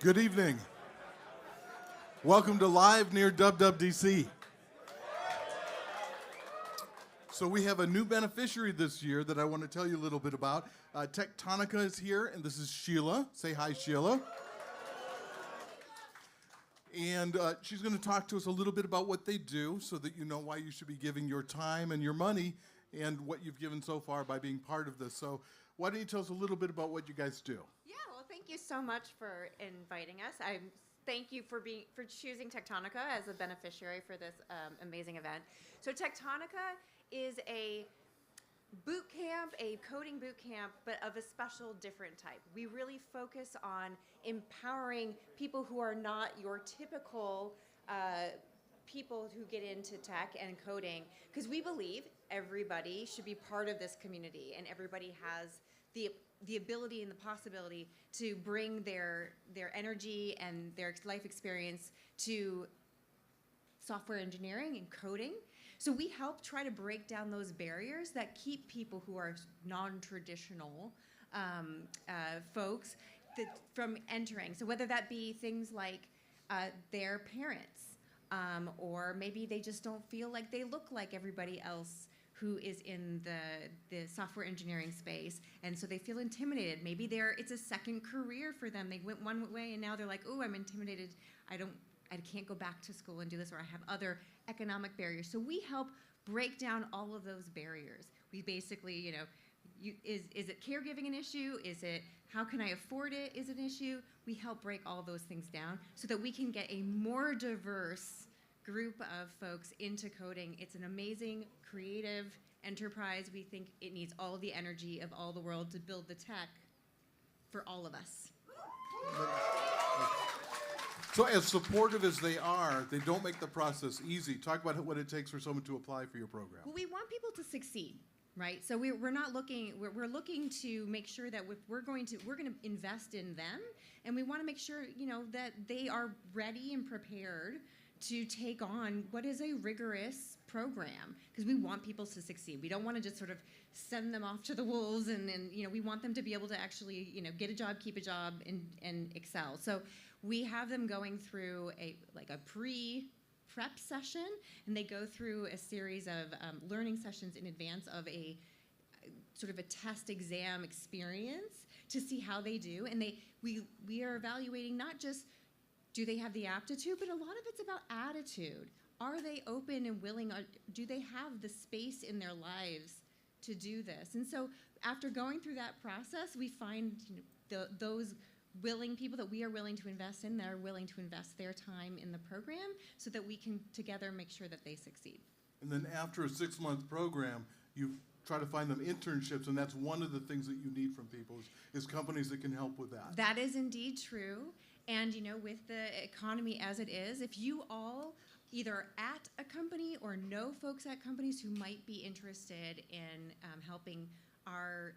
Good evening. Welcome to Live near WWDC. So we have a new beneficiary this year that I want to tell you a little bit about. Tectonica is here, and this is Sheila. Say hi, Sheila. And she's going to talk to us a little bit about what they do so that you know why you should be giving your time and your money and what you've given so far by being part of this. So why don't you tell us a little bit about what you guys do? Yeah, well, thank you so much for inviting us. Thank you for choosing Techtonica as a beneficiary for this amazing event. So Techtonica is a boot camp, a coding boot camp, but of a special, different type. We really focus on empowering people who are not your typical people who get into tech and coding, because we believe everybody should be part of this community, and everybody has the ability and the possibility to bring their energy and their life experience to software engineering and coding. So we help try to break down those barriers that keep people who are non-traditional folks from entering. So whether that be things like their parents, or maybe they just don't feel like they look like everybody else who is in the software engineering space, and so they feel intimidated. Maybe it's a second career for them. They went one way and now they're like, oh, I'm intimidated. I can't go back to school and do this, or I have other economic barriers. So we help break down all of those barriers. We basically, is it caregiving an issue? Is it how can I afford it is an issue? We help break all those things down so that we can get a more diverse group of folks into coding. It's an amazing, creative enterprise. We think it needs all the energy of all the world to build the tech for all of us. So as supportive as they are, they don't make the process easy. Talk about what it takes for someone to apply for your program. Well, we want people to succeed, right? So we're not looking. We're looking to make sure that we're going to invest in them, and we want to make sure that they are ready and prepared to take on what is a rigorous program, because we want people to succeed. We don't want to just sort of send them off to the wolves, and we want them to be able to actually get a job, keep a job, and excel. So we have them going through a pre-prep session, and they go through a series of learning sessions in advance of a sort of a test exam experience to see how they do. And we are evaluating not just do they have the aptitude, but a lot of it's about attitude. Are they open and willing? Do they have the space in their lives to do this? And so after going through that process, we find those willing people that we are willing to invest in, that are willing to invest their time in the program so that we can together make sure that they succeed. And then after a 6-month program, you try to find them internships, and that's one of the things that you need from people is companies that can help with that. That is indeed true. And with the economy as it is, if you all either at a company or know folks at companies who might be interested in helping our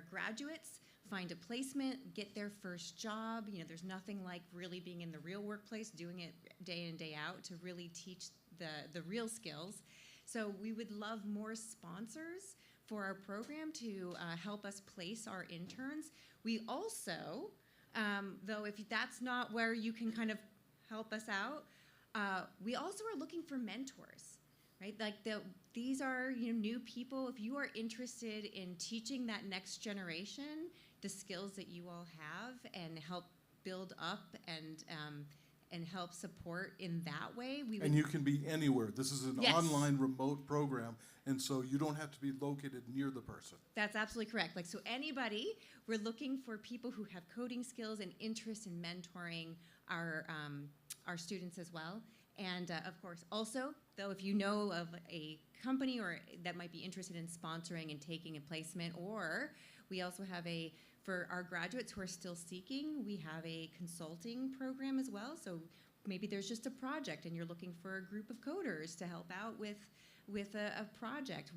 graduates find a placement, get their first job, there's nothing like really being in the real workplace, doing it day in, day out to really teach the real skills. So we would love more sponsors for our program to help us place our interns. We also, though if that's not where you can kind of help us out, we also are looking for mentors, right? Like these are new people. If you are interested in teaching that next generation the skills that you all have and help build up and help support in that way. And you can be anywhere. This is an Yes. online remote program, and so you don't have to be located near the person. That's absolutely correct. So anybody, we're looking for people who have coding skills and interest in mentoring our students as well. And of course, also, though, if you know of a company or that might be interested in sponsoring and taking a placement, or we also have for our graduates who are still seeking, we have a consulting program as well. So maybe there's just a project and you're looking for a group of coders to help out with a project.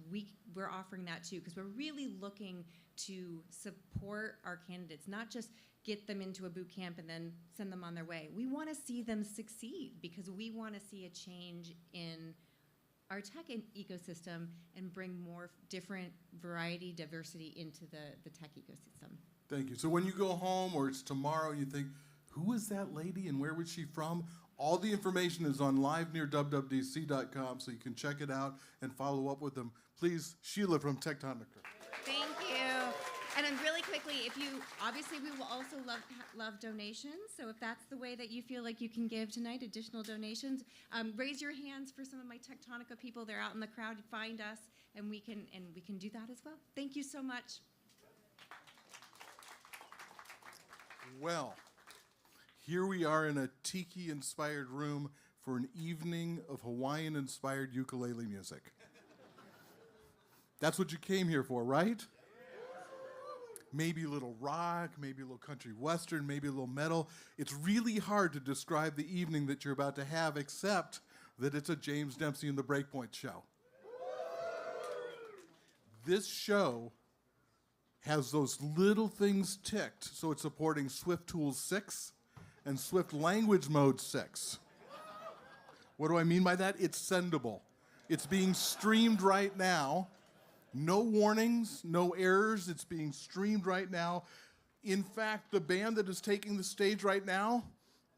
We're offering that too, because we're really looking to support our candidates, not just get them into a boot camp and then send them on their way. We want to see them succeed because we want to see a change in our tech ecosystem and bring more different variety, diversity into the tech ecosystem. Thank you. So when you go home or it's tomorrow, you think, who is that lady and where was she from? All the information is on live.wwdc.com, so you can check it out and follow up with them. Please, Sheila from Techtonica. Thank you. And then really quickly, obviously we will also love donations. So if that's the way that you feel like you can give tonight, additional donations, raise your hands for some of my Tectonica people. They're out in the crowd. Find us, and we can do that as well. Thank you so much. Well, here we are in a tiki-inspired room for an evening of Hawaiian-inspired ukulele music. That's what you came here for, right? Maybe a little rock, maybe a little country western, maybe a little metal. It's really hard to describe the evening that you're about to have, except that it's a James Dempsey and the Breakpoints show. This show has those little things ticked, so it's supporting SwiftTools 6 and Swift Language Mode 6. What do I mean by that? It's sendable. It's being streamed right now. No warnings, no errors. It's being streamed right now. In fact, the band that is taking the stage right now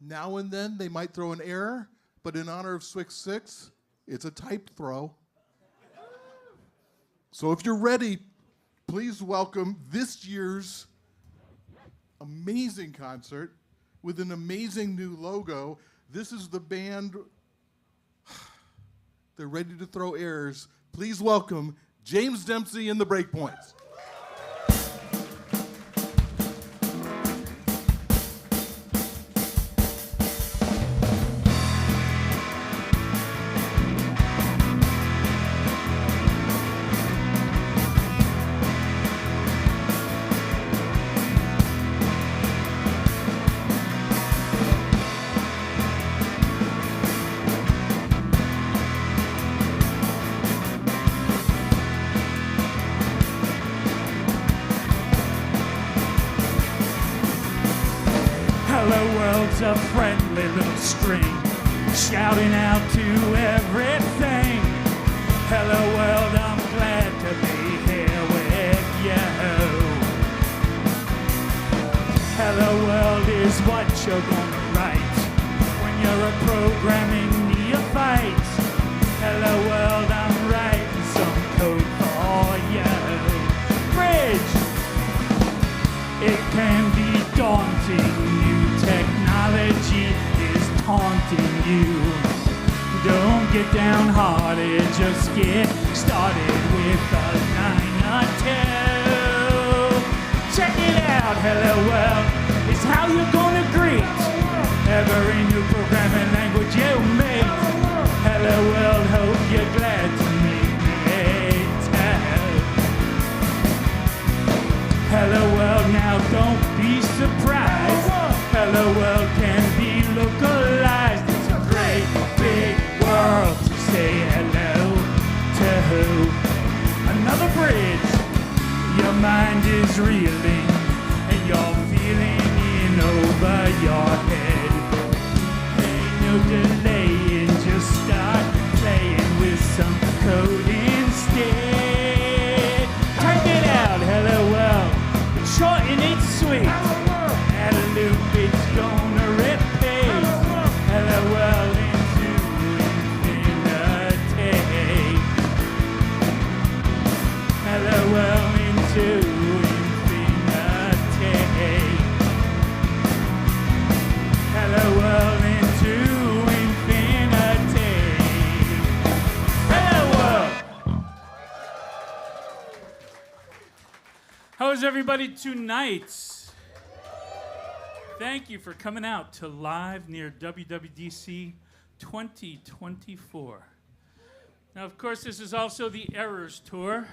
and then they might throw an error, but in honor of Swift 6, it's a typed throw. So if you're ready, please welcome this year's amazing concert with an amazing new logo. This is the band. They're ready to throw errors. Please welcome James Dempsey and the Breakpoints. A friendly little string shouting out to everything. Hello world, I'm glad to be here with you. Hello world is what you're gonna write when you're a programming neophyte. Hello world, I'm writing some code for you. Bridge! It can be daunting. Technology is taunting you. Don't get downhearted, just get started with a line or two. Check it out, hello world, is how you're gonna greet every new programming language you meet. Hello world, hope you're glad to meet me. Hello world, now don't be surprised. Hello world can be localized. It's a great big world to say hello to. Another bridge. Your mind is reeling and you're feeling in over your head. Ain't no delaying, just start playing with some code instead. Check it out, hello world. It's short and it's sweet. Add a loop, it's gonna repeat. Hello world into infinity. Hello world into infinity. Hello world into infinity. Hello world. How is everybody tonight? Thank you for coming out to Live near WWDC 2024. Now, of course, this is also the Errors Tour.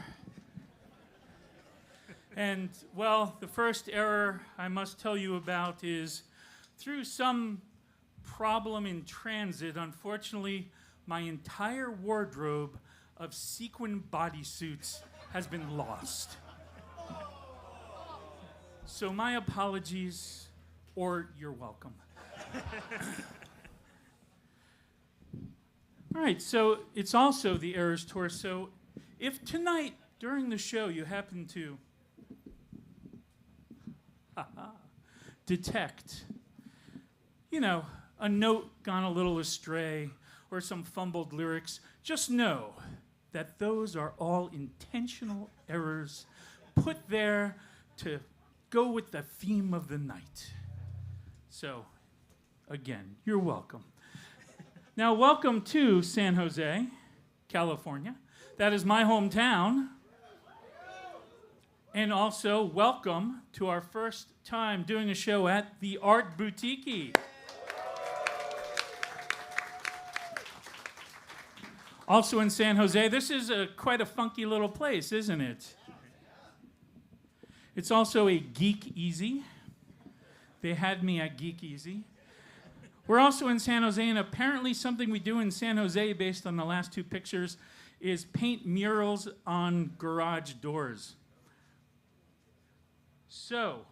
And, well, the first error I must tell you about is through some problem in transit, unfortunately, my entire wardrobe of sequin bodysuits has been lost. So my apologies, or you're welcome. All right, so it's also the Errors Tour. So if tonight, during the show, you happen to detect a note gone a little astray or some fumbled lyrics, just know that those are all intentional errors put there to go with the theme of the night. So, again, you're welcome. Now, welcome to San Jose, California. That is my hometown. And also, welcome to our first time doing a show at the Art Boutique. Also in San Jose, this is quite a funky little place, isn't it? It's also a Geek Easy. They had me at Geek Easy. We're also in San Jose, and apparently something we do in San Jose, based on the last two pictures, is paint murals on garage doors. So,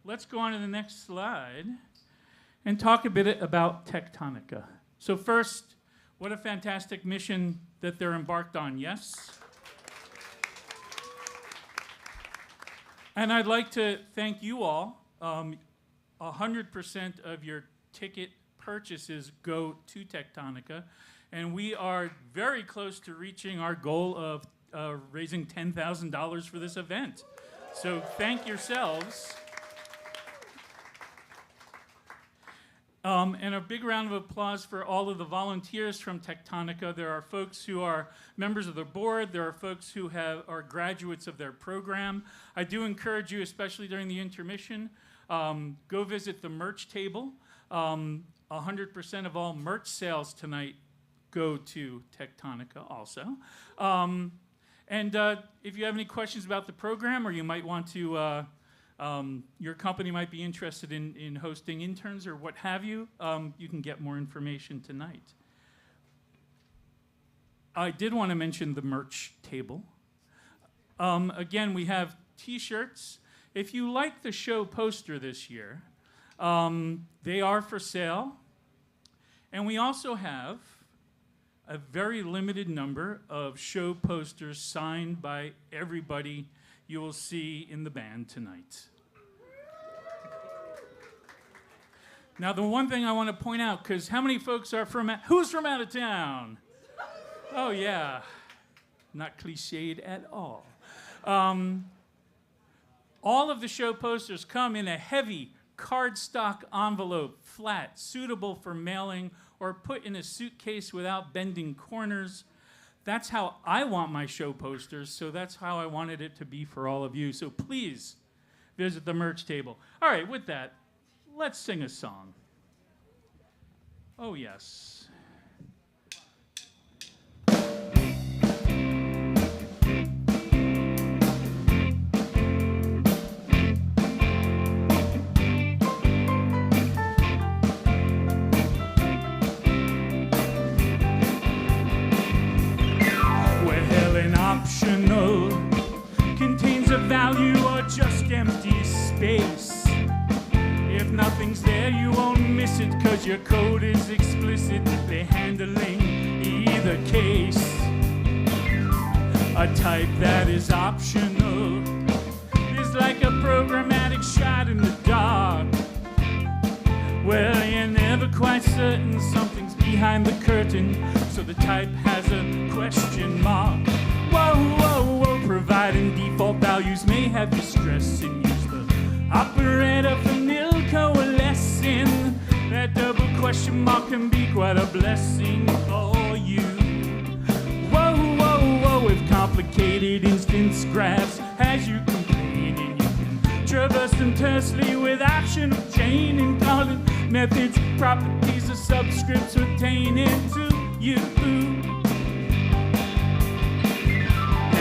let's go on to the next slide and talk a bit about Tectonica. So first, what a fantastic mission that they're embarked on, yes? And I'd like to thank you all. 100% of your ticket purchases go to Tectonica, and we are very close to reaching our goal of raising $10,000 for this event. So thank yourselves. And a big round of applause for all of the volunteers from Techtonica. There are folks who are members of the board. There are folks who are graduates of their program. I do encourage you, especially during the intermission, go visit the merch table. 100% of all merch sales tonight go to Techtonica also. And if you have any questions about the program, or you might want to, your company might be interested in hosting interns or what have you, you can get more information tonight. I did want to mention the merch table. Again, we have t-shirts. If you like the show poster this year, they are for sale. And we also have a very limited number of show posters signed by everybody you will see in the band tonight. Now, the one thing I want to point out, because how many folks are who's from out of town? Oh, yeah. Not cliched at all. All of the show posters come in a heavy cardstock envelope, flat, suitable for mailing, or put in a suitcase without bending corners. That's how I want my show posters, so that's how I wanted it to be for all of you. So please visit the merch table. All right, with that, let's sing a song. Oh, yes. Optional, contains a value or just empty space. If nothing's there, you won't miss it, cause your code is explicitly handling either case. A type that is optional is like a programmatic shot in the dark. Well, you're never quite certain something's behind the curtain, so the type has a question mark. Whoa, whoa, whoa, providing default values may have you stressing. Use the operator for nil coalescing. That double question mark can be quite a blessing for you. Whoa, whoa, whoa, with complicated instance graphs as you complaining. You can traverse them tersely with optional chaining, calling methods, properties, or subscripts pertaining to you.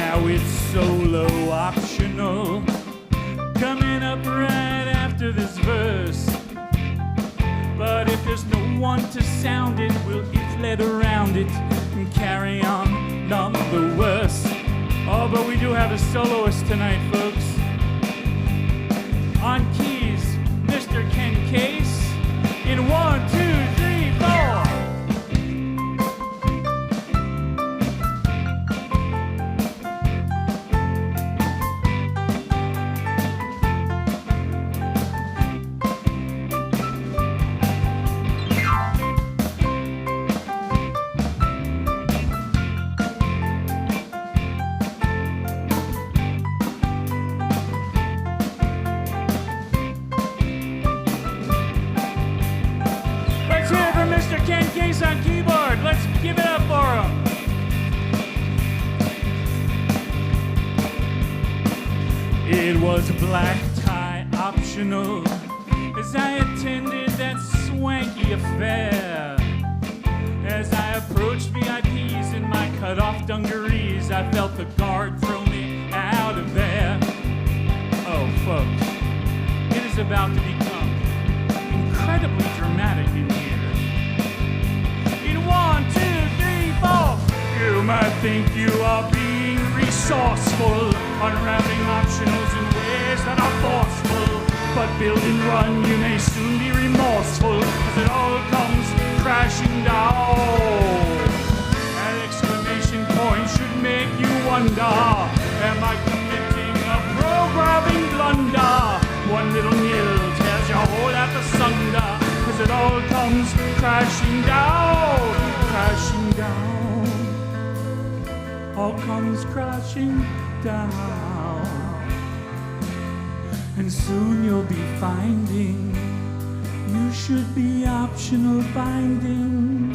Now it's solo optional, coming up right after this verse. But if there's no one to sound it, we'll if led around it and carry on nonetheless. Oh, but we do have a soloist tonight, folks. On keys, Mr. Ken Case, in 1, 2, 3, 4. Ken Case on keyboard. Let's give it up for him. It was black tie optional as I attended that swanky affair. As I approached VIPs in my cut-off dungarees, I felt the guard throw me out of there. Oh, folks, it is about to become incredibly dramatic in here. In 1, 2, 3, 4, you might think you are being resourceful, unwrapping optionals in ways that are forceful. But build and run, you may soon be remorseful, as it all comes crashing down. An exclamation point should make you wonder, am I committing a programming blunder? One little nil tears your whole app asunder, as it all comes crashing down, crashing down. All comes crashing down. And soon you'll be finding you should be optional binding.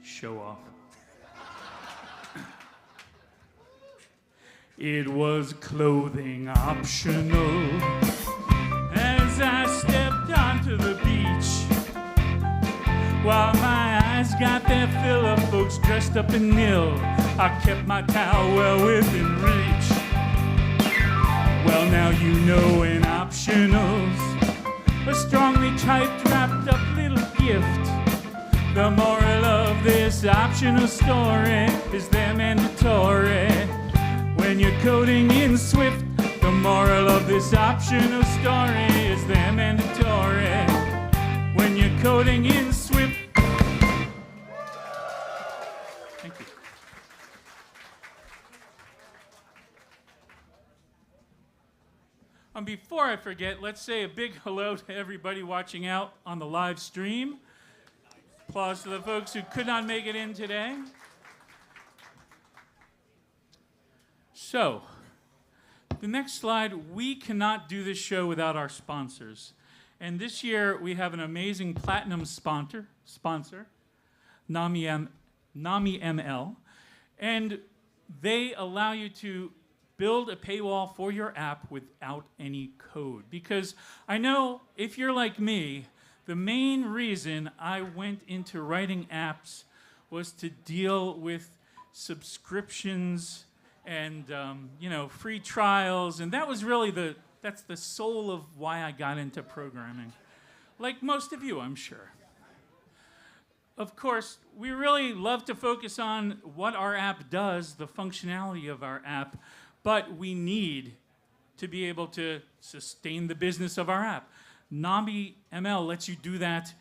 Show off. It was clothing optional as I stepped onto the beach. While my eyes got their fill of folks dressed up in nil, I kept my towel well within reach. Well, now you know in optionals, a strongly typed, wrapped up little gift. The moral of this optional story is they're mandatory when you're coding in Swift. The moral of this optional story is they're mandatory when you're coding in Swift. Thank you. Before I forget, let's say a big hello to everybody watching out on the live stream. Applause to the folks who could not make it in today. So, the next slide, we cannot do this show without our sponsors. And this year, we have an amazing platinum sponsor, NAMI ML. And they allow you to build a paywall for your app without any code. Because I know if you're like me, the main reason I went into writing apps was to deal with subscriptions and free trials, and that was really that's the soul of why I got into programming. Like most of you, I'm sure. Of course, we really love to focus on what our app does, the functionality of our app, but we need to be able to sustain the business of our app. NAMI ML lets you do that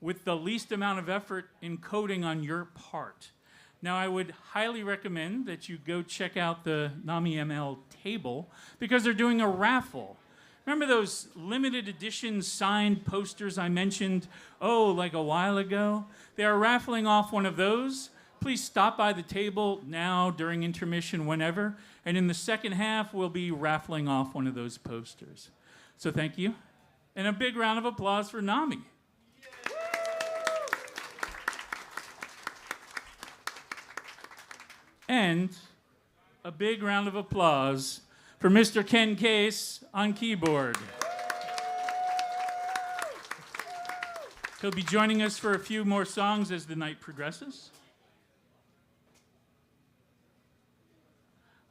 with the least amount of effort in coding on your part. Now, I would highly recommend that you go check out the NAMI ML table because they're doing a raffle. Remember those limited edition signed posters I mentioned, like a while ago? They are raffling off one of those. Please stop by the table now, during intermission, whenever. And in the second half, we'll be raffling off one of those posters. So thank you. And a big round of applause for NAMI. And a big round of applause for Mr. Ken Case on keyboard. He'll be joining us for a few more songs as the night progresses.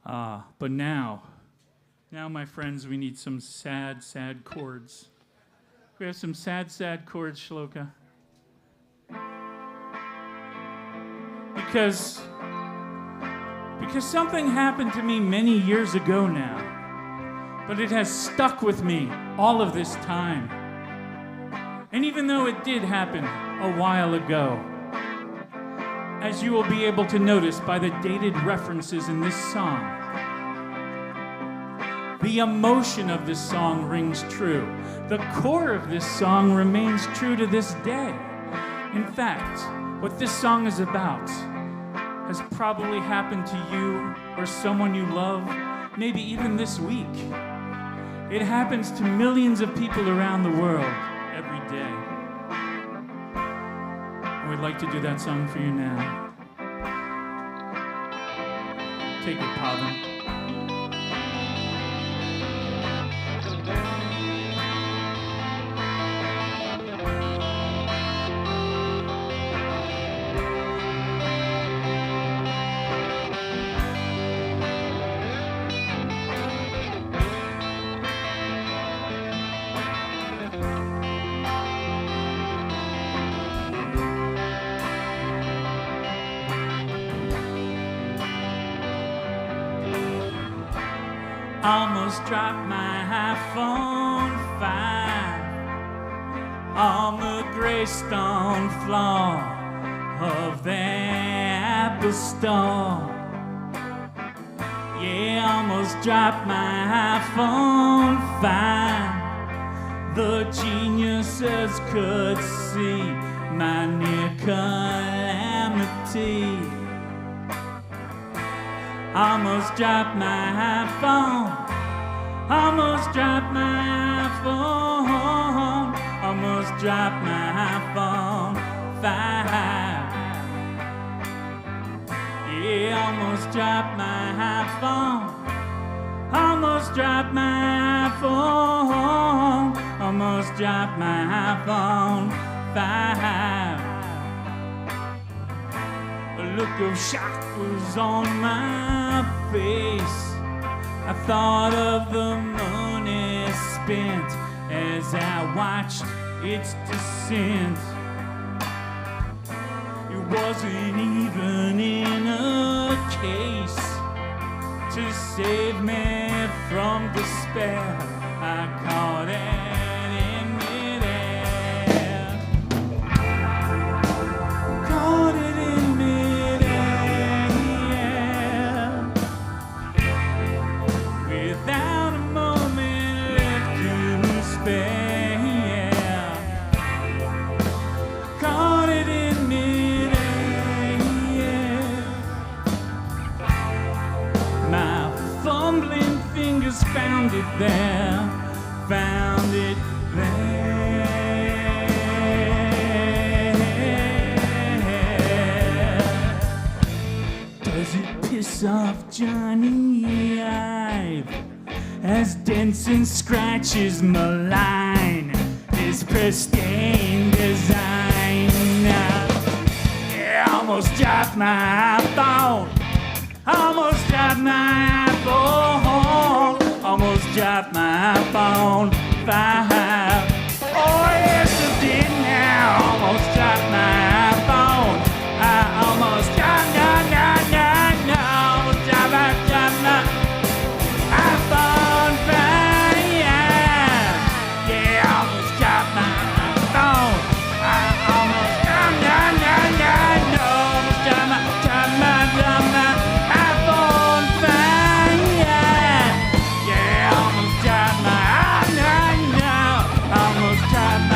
But now, my friends, we need some sad, sad chords. We have some sad, sad chords, Shloka. Because something happened to me many years ago now, but it has stuck with me all of this time. And even though it did happen a while ago, as you will be able to notice by the dated references in this song, the emotion of this song rings true. The core of this song remains true to this day. In fact, what this song is about has probably happened to you or someone you love maybe even this week. It happens to millions of people around the world every day. We'd like to do that song for you now. Take it, Pavan. Almost dropped my iPhone 5 on the gray stone floor of the Apple Store. Yeah, almost dropped my iPhone 5. The geniuses could see my near calamity. Almost dropped my iPhone. Almost dropped my iPhone. Almost dropped my iPhone 5. Yeah, almost dropped my iPhone. Almost dropped my iPhone. Almost dropped my iPhone 5. A look of shock was on my face. I thought of the money spent as I watched its descent. It wasn't even in a case to save me from despair. I caught it in midair. Caught it in midair. Without a moment left to spare. Caught it in midair. My fumbling fingers found it there. Found it there. Does it piss off Johnny Ive as dents and scratches malign his pristine design? Yeah, almost dropped my iPhone. Almost dropped my iPhone. Almost dropped my iPhone 5. Oh yes, I did now. Almost dropped my iPhone. I almost dropped, no. Almost dropped my iPhone 5. Yeah, almost dropped my iPhone. I almost dropped, no. Almost dropped my iPhone 5. Yeah, almost dropped my almost dropped my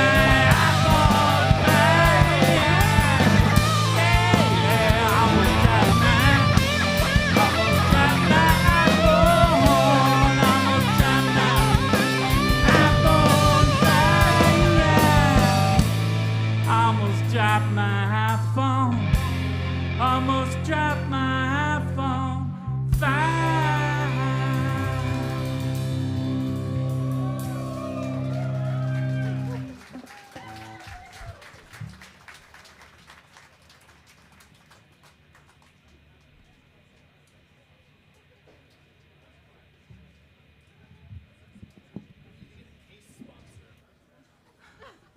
almost dropped my iPhone 5. Yeah, almost dropped my iPhone. Almost dropped my iPhone 5. Almost dropped my iPhone. Almost dropped my iPhone 5.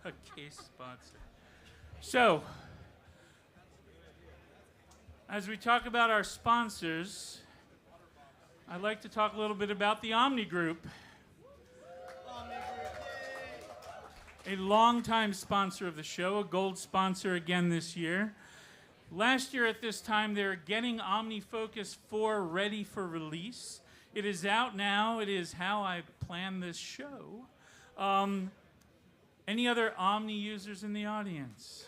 A case sponsor. So, as we talk about our sponsors, I'd like to talk a little bit about the Omni Group. A longtime sponsor of the show, a gold sponsor again this year. Last year at this time, they were getting OmniFocus 4 ready for release. It is out now. It is how I planned this show. Any other Omni users in the audience?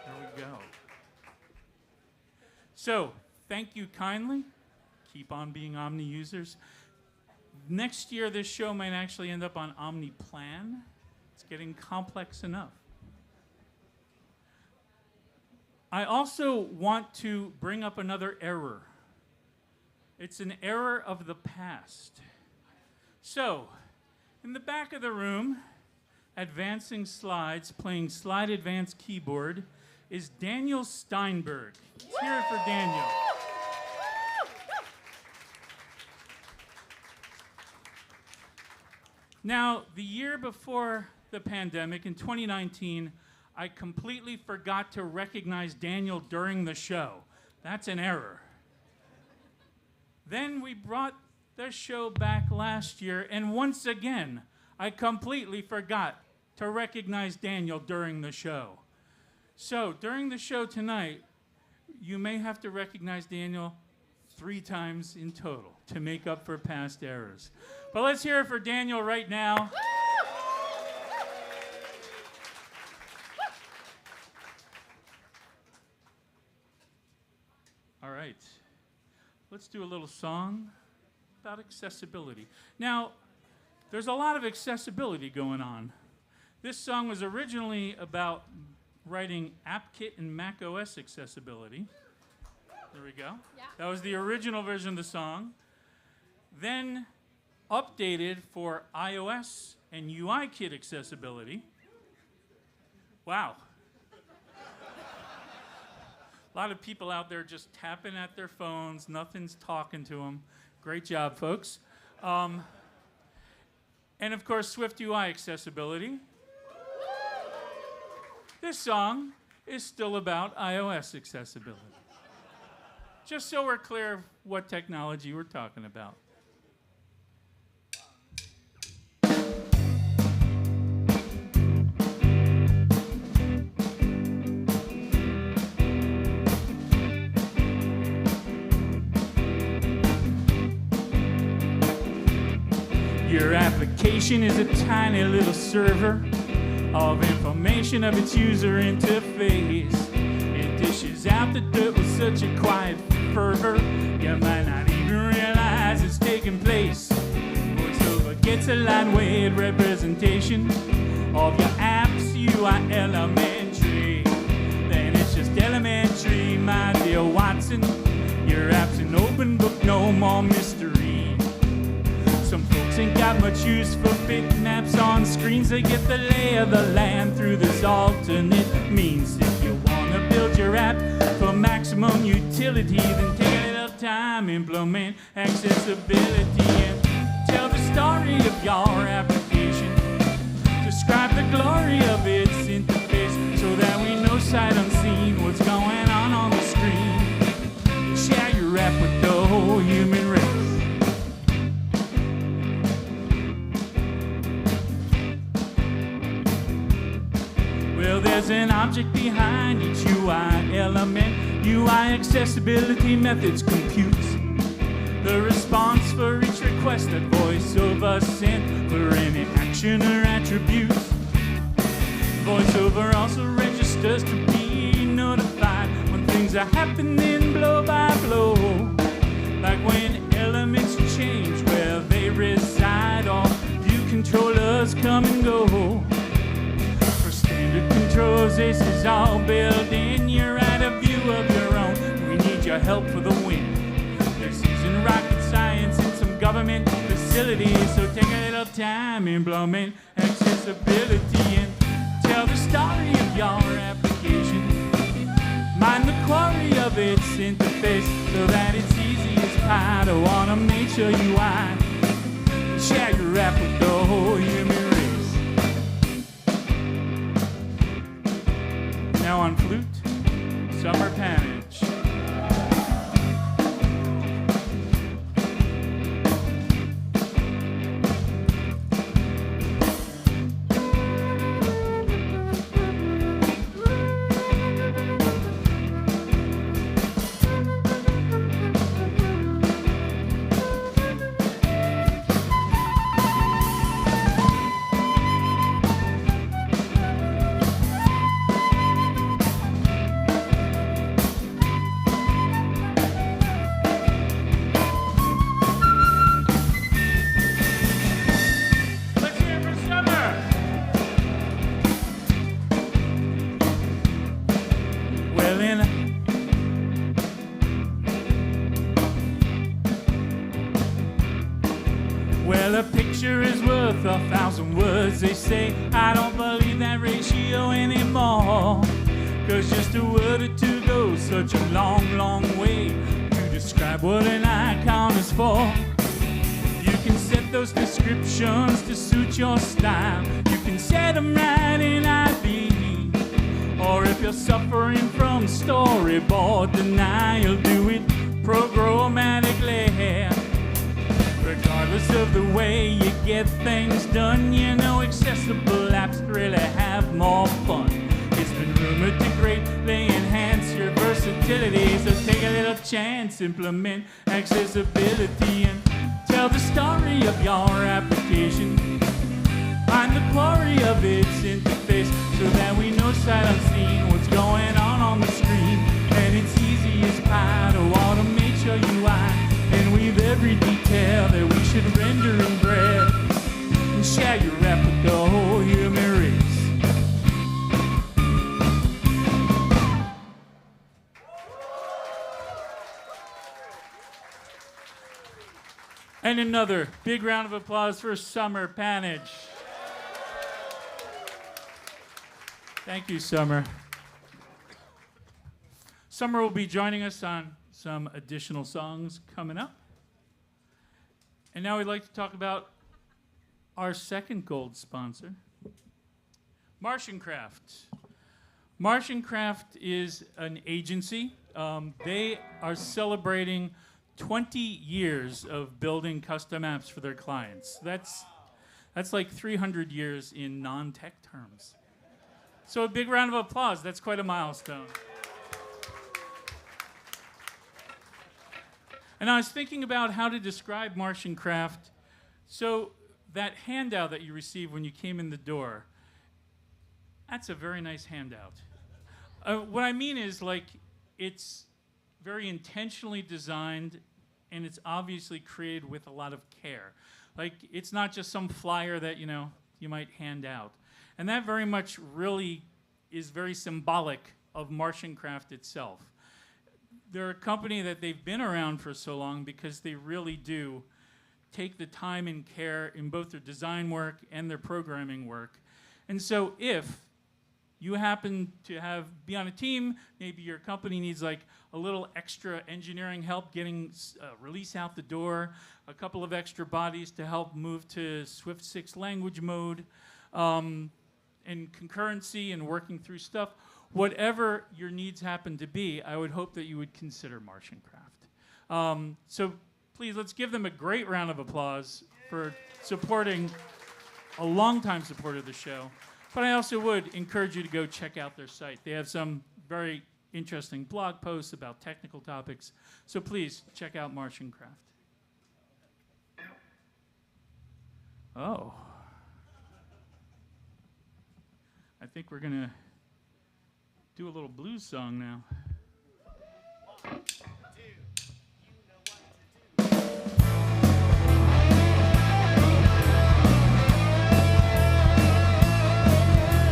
There we go. So, thank you kindly. Keep on being Omni users. Next year, this show might actually end up on Omni Plan. It's getting complex enough. I also want to bring up another error. It's an error of the past. So, in the back of the room, advancing slides, playing slide advance keyboard, is Daniel Steinberg. Let's hear it for Daniel. Now, the year before the pandemic, in 2019, I completely forgot to recognize Daniel during the show. That's an error. Then we brought the show back last year, and once again, I completely forgot to recognize Daniel during the show. So, during the show tonight, you may have to recognize Daniel 3 times in total to make up for past errors. But let's hear it for Daniel right now. All right. Let's do a little song about accessibility. Now, there's a lot of accessibility going on. This song was originally about writing AppKit and macOS accessibility. There we go. Yeah. That was the original version of the song. Then updated for iOS and UIKit accessibility. Wow. A lot of people out there just tapping at their phones. Nothing's talking to them. Great job, folks. And of course, SwiftUI accessibility. This song is still about iOS accessibility. Just so we're clear of what technology we're talking about. Your application is a tiny little server of information of its user interface. It dishes out the dirt with such a quiet fervor, you might not even realize it's taking place. VoiceOver gets a lightweight representation of your app's UI elementary. Then it's just elementary, my dear Watson. Your app's an open book, no more mystery. Some folks ain't got much use for bitmaps on screens. They get the lay of the land through this alternate means. If you wanna build your app for maximum utility, then take a little time, implement accessibility, and tell the story of your application. Describe the glory of its interface so that we know sight unseen what's going on the screen. Share your app with the whole human race. Well, there's an object behind each UI element. UI accessibility methods computes the response for each request that VoiceOver sent for any action or attributes. VoiceOver also registers to be notified when things are happening blow by blow, like when elements change where they reside or view controllers come and go. Controls, this is all built in. You're at a view of your own. We need your help for the win. This isn't rocket science in some government facility, so take a little time, implement accessibility, and tell the story of your application. Mind the quality of its interface so that it's easy as pie to automate your UI. Share your app with the whole human race. Now on flute, Summer Panic. they say, I don't believe that ratio anymore. 'Cause just a word or two goes such a long, long way to describe what an icon is for. You can set those descriptions to suit your style. You can set them right in IB. Or if you're suffering from storyboard denial, do it programmatically. Regardless of the way you get things done, you know accessible apps really have more fun. It's been rumored to greatly enhance your versatility, so take a little chance, implement accessibility, and tell the story of your application. Find the glory of its interface, so that we know sight unseen what's going on the screen. And it's easy as pie to automate your UI, and weave every detail that we should render in bread, and share your app with the whole human race. And another big round of applause for Summer Panage. Thank you, Summer. Summer will be joining us on some additional songs coming up. And now we'd like to talk about our second gold sponsor, Martian Craft. Martian Craft is an agency. They are celebrating 20 years of building custom apps for their clients. That's like 300 years in non-tech terms. So a big round of applause. That's quite a milestone. And I was thinking about how to describe Martian Craft. So that handout that you received when you came in the door, that's a very nice handout. What I mean is, like, it's very intentionally designed, and it's obviously created with a lot of care. Like, it's not just some flyer that, you know, you might hand out. And that very much really is very symbolic of Martian Craft itself. They're a company that they've been around for so long because they really do take the time and care in both their design work and their programming work. And so if you happen to be on a team, maybe your company needs like a little extra engineering help getting release out the door, a couple of extra bodies to help move to Swift 6 language mode, and concurrency and working through stuff, whatever your needs happen to be, I would hope that you would consider Martian Craft. So please, let's give them a great round of applause for supporting, a longtime supporter of the show. But I also would encourage you to go check out their site. They have some very interesting blog posts about technical topics. So please, check out Martian Craft. Oh. I think we're going to do a little blues song now.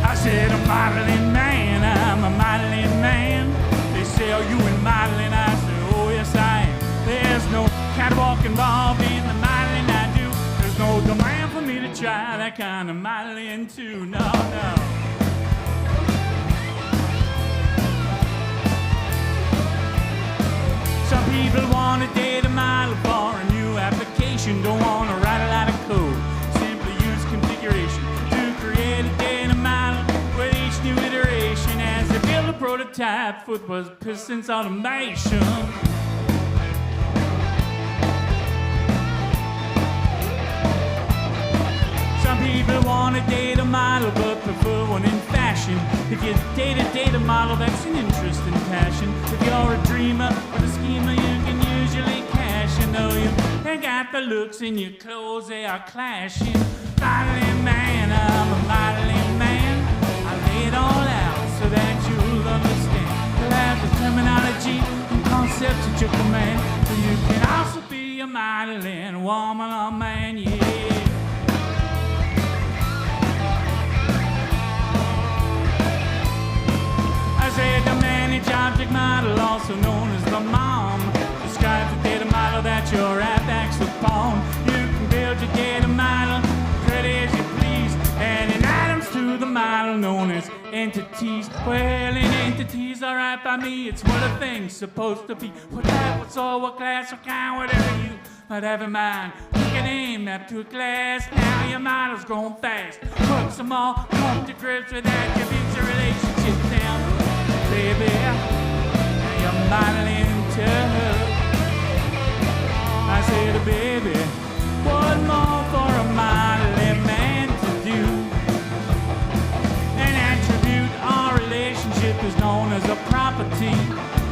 I said, I'm a modeling man, I'm a modeling man. They say, are you in modeling? I said, oh yes I am. There's no catwalk involved in the modeling I do. There's no demand for me to try that kind of modeling too, no, no. Some people want to date a model for a new application. Don't want to write a lot of code. Simply use configuration to create a data model with each new iteration as they build a prototype for persistence automation. Some people want a data model but prefer one in fashion. If you date a data model, that's an interest and passion. If you're a dreamer with a schema, you can usually cash. You know you ain't got the looks in your clothes, they are clashing. Modeling man, I'm a modeling man. I lay it all out so that you'll understand. You'll have the terminology and concepts at your command, so you can also be a modeling woman or man, yeah. Said the managed object model, also known as the MOM, describes the data model that your app acts upon. You can build your data model pretty as you please, and entities. Well, in entities, alright by me, it's what a thing's supposed to be. What type, what soul, what class, what kind, whatever you might have in mind. Pick a name, map to a class, now your model's grown fast. Crooks them all, come to grips with attributes and relationships down. Baby, now you're modeling too. I said, baby, what more for a modeling man to do? An attribute or relationship is known as a property.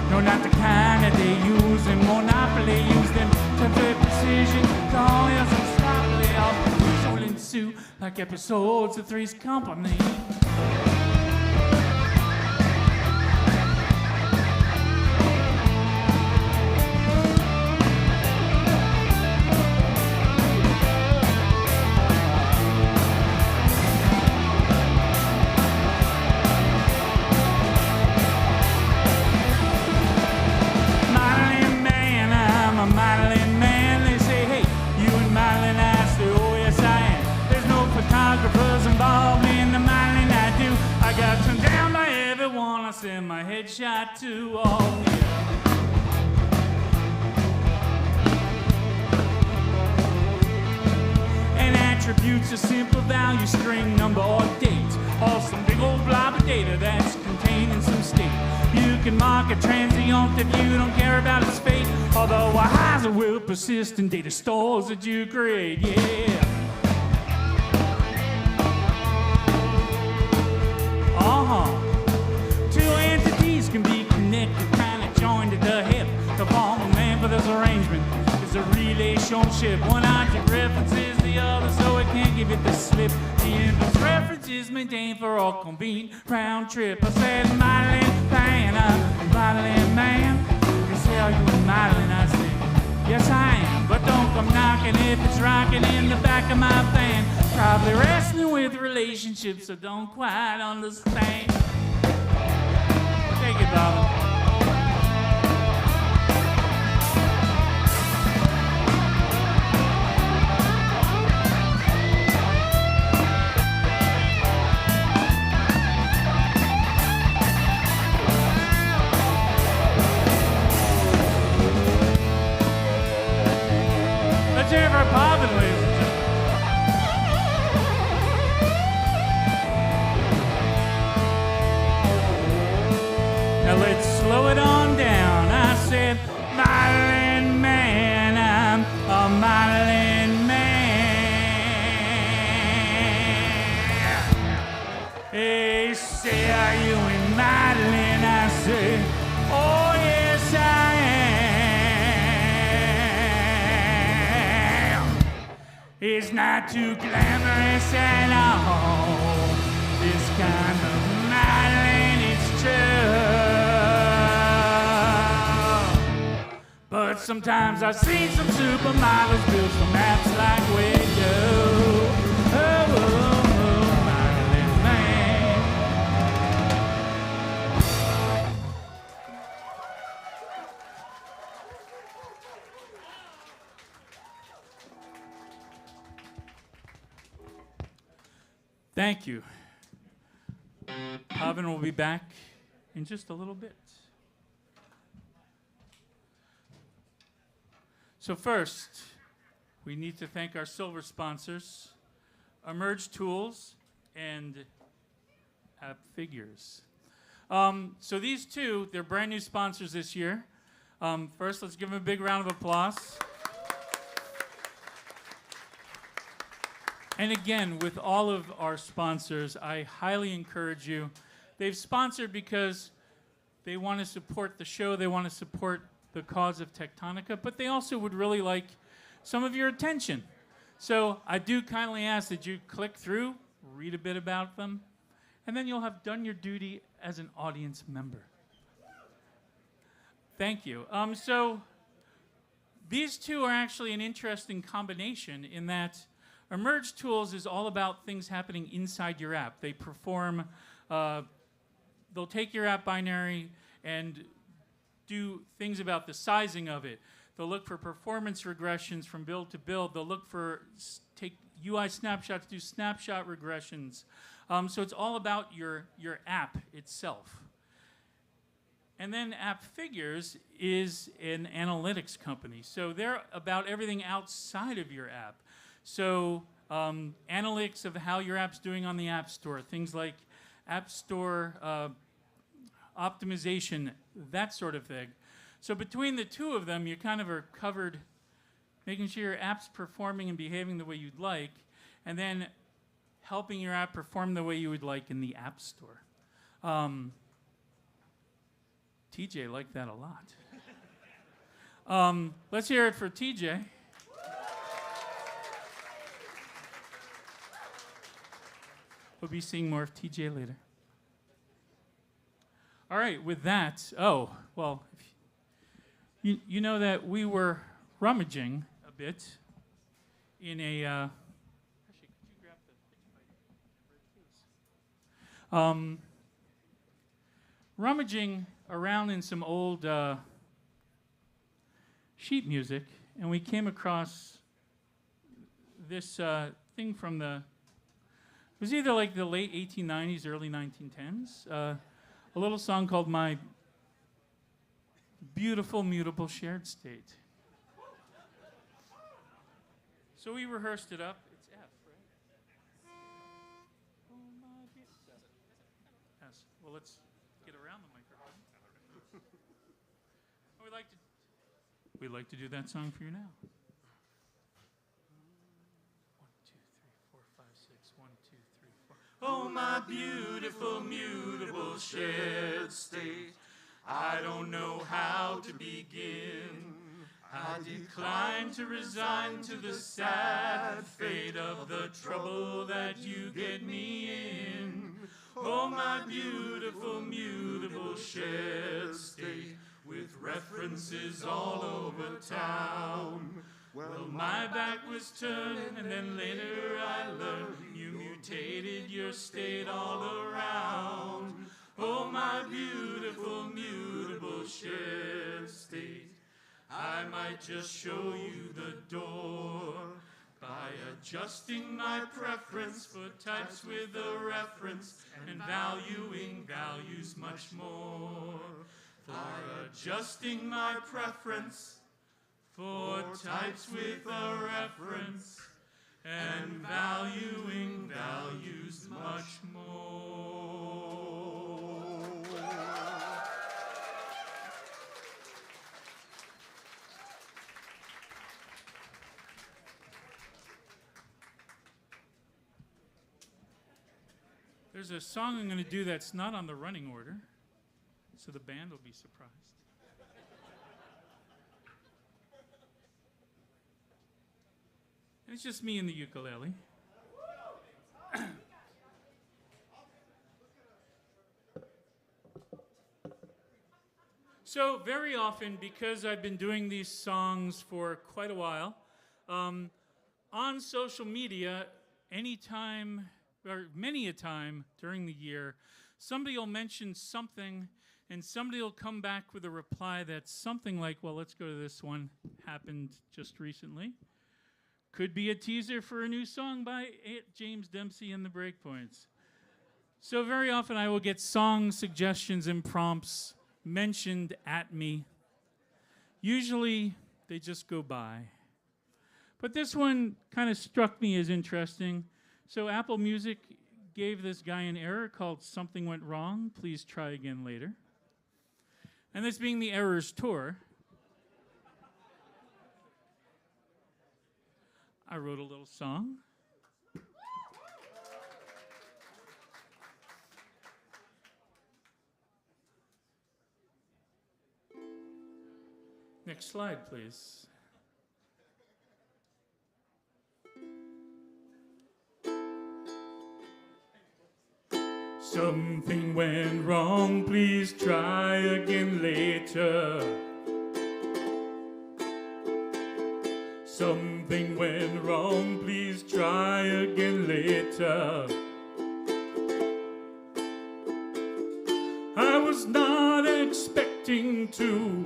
No, not the kind that they use in Monopoly. Use them to fit precision. Call us unstoppably off. Visual ensue like episodes of Three's Company. Send my headshot to all. An attribute's a simple value string, number or date, or some big old blob of data that's contained in some state. You can mark a transient if you don't care about its fate, although a hazard will persist in data stores that you create. Yeah. Can be connected, kind of joined at the hip. The form of man for this arrangement is a relationship. One object references the other, so it can't give it the slip. The inverse reference is maintained for all convenient round trip. I said, modeling man, I'm a modeling man. You say, are you a modeling? I said, yes, I am. But don't come knocking if it's rocking in the back of my van. Probably wrestling with relationships, so don't quite understand. Take it, Bob. Let's hear it for Bobbin, ladies and gentlemen. Now let's slow it on down. I said, modeling man, I'm a modeling man. They say, are you in modeling? I said, oh yes I am. It's not too glamorous at all. This kind of modeling, it's true. But sometimes I've seen some supermodels build some apps like we do. Oh, modeling man. Thank you. Pavan will be back in just a little bit. So first, we need to thank our silver sponsors, Emerge Tools and App Figures. So these two, they're brand new sponsors this year. First, let's give them a big round of applause. And again, with all of our sponsors, I highly encourage you. They've sponsored because they want to support the show, they want to support the cause of Tectonica, but they also would really like some of your attention. So I do kindly ask that you click through, read a bit about them, and then you'll have done your duty as an audience member. Thank you. So these two are actually an interesting combination in that Emerge Tools is all about things happening inside your app. They perform, they'll take your app binary and do things about the sizing of it. They'll look for performance regressions from build to build. They'll look for, take UI snapshots do snapshot regressions. So it's all about your app itself. And then App Figures is an analytics company. So they're about everything outside of your app. So analytics of how your app's doing on the App Store, things like App Store optimization, that sort of thing. So between the two of them, you kind of are covered making sure your app's performing and behaving the way you'd like, and then helping your app perform the way you would like in the App Store. TJ liked that a lot. Let's hear it for TJ. We'll be seeing more of TJ later. All right, with that, you know that we were rummaging a bit in a, actually, could you grab the thing, please? Rummaging around in some old sheet music, and we came across this thing from it was either like the late 1890s, early 1910s, a little song called My Beautiful Mutable Shared State. So we rehearsed it up. It's F, right? Yes. Well, let's get around the microphone. We'd like to do that song for you now. 1, 2, 3, 4, 5, 6. 1, 2, 3, 4. Oh, my beautiful mutable shared state. I don't know how to begin. I decline to resign to the sad fate of the trouble that you get me in. Oh, my beautiful mutable shared state, with references all over town. Well, my back was turned, and then later I learned you mutated your state all around. Oh, my beautiful mutable shared state, I might just show you the door by adjusting my preference for types with a reference and valuing values much more. For adjusting my preference for types with a reference and valuing values much more. There's a song I'm going to do that's not on the running order, so the band will be surprised. And it's just me and the ukulele. So very often, because I've been doing these songs for quite a while, on social media, anytime or many a time during the year, somebody will mention something and somebody will come back with a reply that's something like, well, let's go to this one, happened just recently. Could be a teaser for a new song by James Dempsey and the Breakpoints. So very often I will get song suggestions and prompts mentioned at me. Usually they just go by. But this one kind of struck me as interesting. So Apple Music gave this guy an error called "Something Went Wrong. Please try again later." And this being the errors tour, I wrote a little song. Next slide, please. Something went wrong, please try again later. Something went wrong, please try again later. I was not expecting to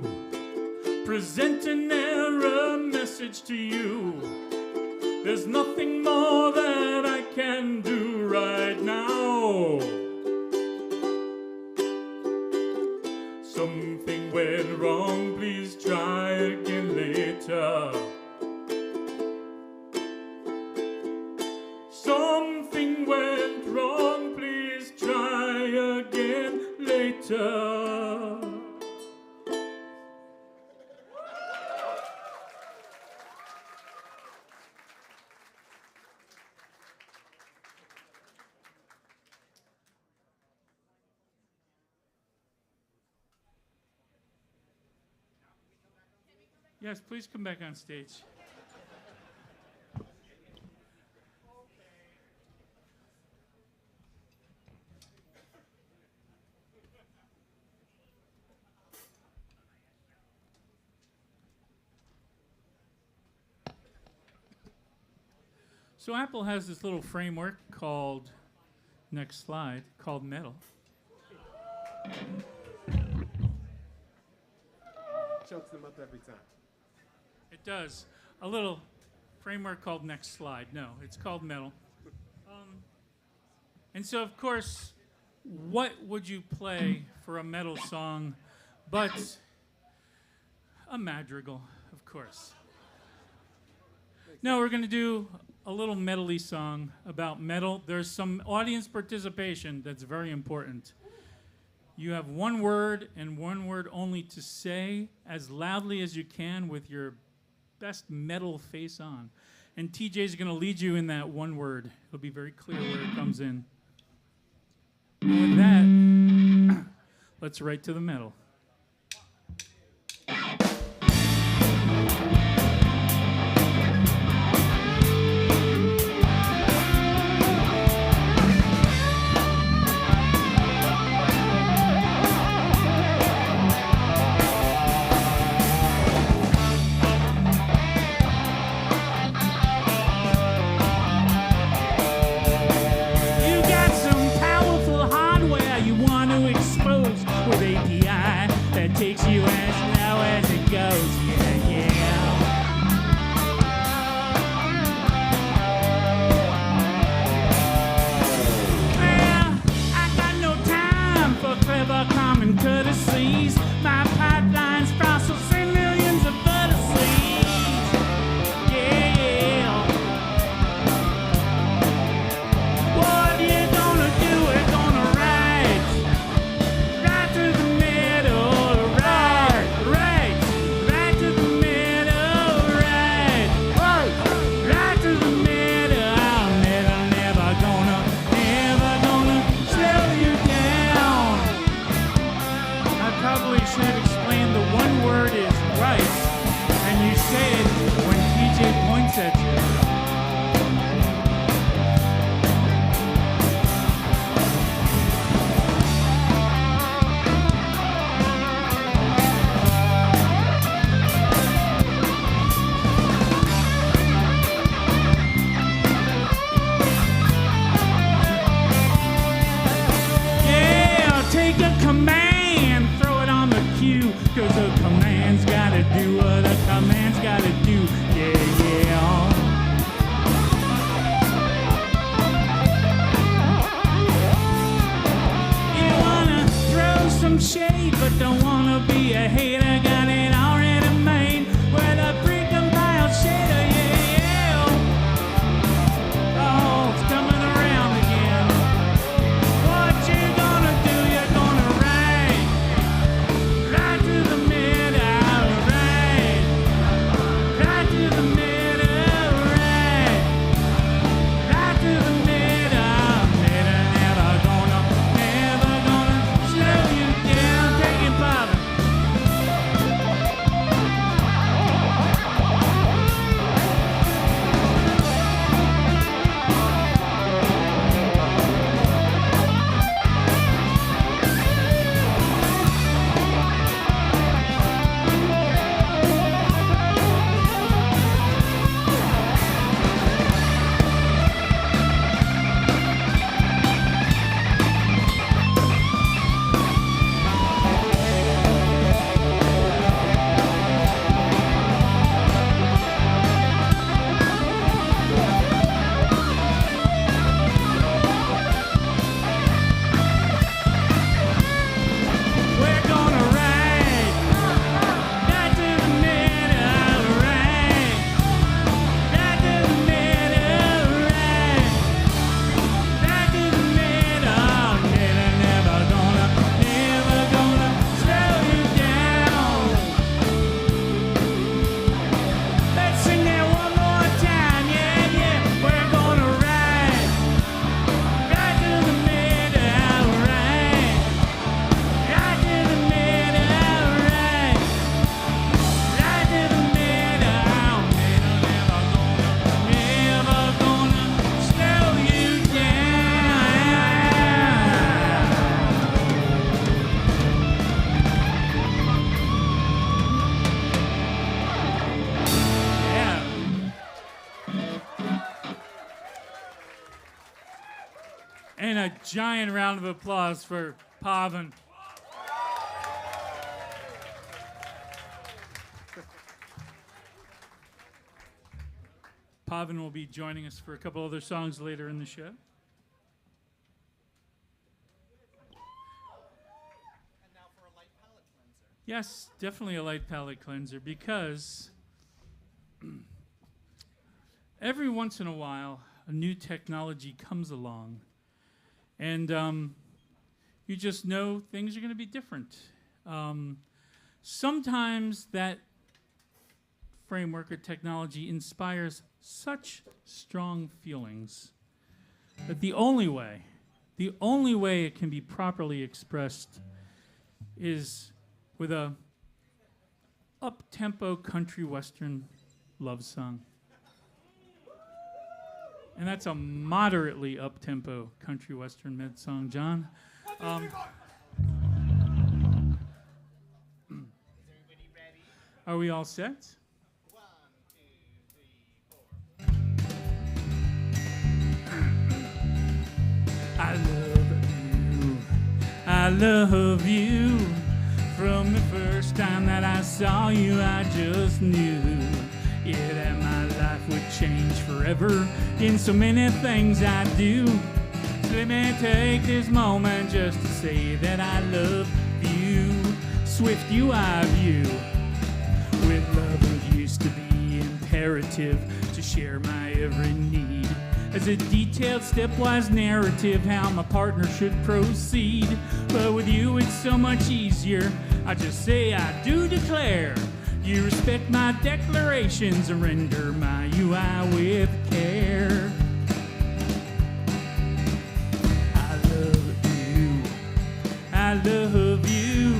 present an error message to you. There's nothing more that I can do right now. Something went wrong, please try again later. Something went wrong, please try again later. Yes, please come back on stage. So Apple has this little framework called, next slide, called Metal. Chokes them up every time. It does. A little framework called next slide. No, it's called Metal. And so, of course, what would you play for a metal song but a madrigal, of course. No, we're going to do a little metal-y song about metal. There's some audience participation that's very important. You have one word and one word only to say as loudly as you can with your best metal face on. And TJ's going to lead you in that one word. It'll be very clear where it comes in. And with that, let's right to the metal. Takes you as low as it goes, yeah, yeah. Well, I got no time for clever common courtesies. My pipeline's fossils and millions of vertices, yeah. What you gonna do? We're gonna right to the middle. At you. Yeah, take a command, throw it on the cue, 'cause a command's gotta do what a command's gotta do. Yeah, yeah. You wanna throw some shade, but don't wanna be a hater. Got it already made with a pre-compiled shader. Yeah, yeah. Oh, it's coming around again. What you gonna do? You're gonna right to the middle, right to the middle, right to the middle, never gonna slow you down. Take it, Bobby. And a giant round of applause for Pavan. Pavan will be joining us for a couple other songs later in the show. And now for a light palette cleanser. Yes, definitely a light palette cleanser, because every once in a while, a new technology comes along, and you just know things are going to be different. Sometimes that framework or technology inspires such strong feelings that the only way it can be properly expressed is with a up-tempo country western love song. And that's a moderately up-tempo country western med song, John. Are we all set? 1, 2, 3, 4. I love you. From the first time that I saw you, I just knew, yeah, that my life would change forever in so many things I do. So let me take this moment just to say that I love you. SwiftUI view. With love it used to be imperative to share my every need. As a detailed stepwise narrative how my partner should proceed. But with you it's so much easier. I just say I do declare. You respect my declarations and render my UI with care. I love you,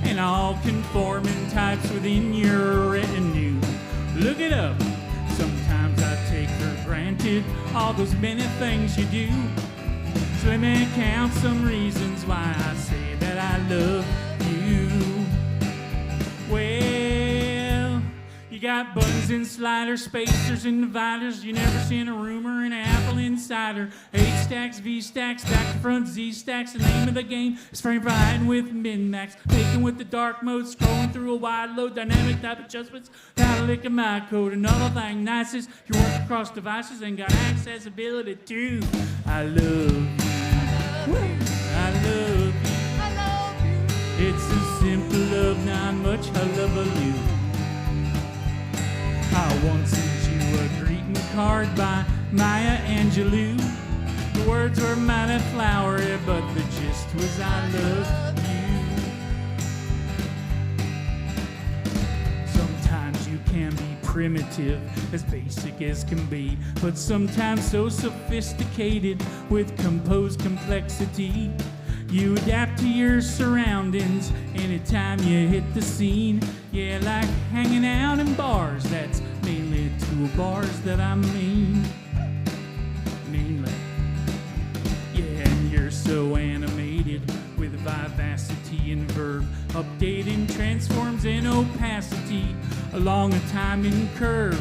and all conforming types within your retinue. Look it up. Sometimes I take for granted all those many things you do. So let me count some reasons why I say that I love you. Well, you got buttons and sliders, spacers and dividers. You never seen a room or an Apple Insider. H stacks, V stacks, stack to front, Z stacks. The name of the game is frame riding with min-max. Making with the dark mode, scrolling through a wide load. Dynamic type adjustments, gotta lick in my code. Another thing nice is you work across devices and got accessibility too. I love you. I love you. It's a simple love, not much hullabaloo. I once sent you a greeting card by Maya Angelou. The words were mighty flowery, but the gist was I love you. Sometimes you can be primitive, as basic as can be, but sometimes so sophisticated with composed complexity. You adapt to your surroundings anytime you hit the scene. Yeah, like hanging out in bars, that's mainly two bars that I mean. Mainly. Yeah, and you're so animated with vivacity and verb, updating transforms and opacity along a timing curve.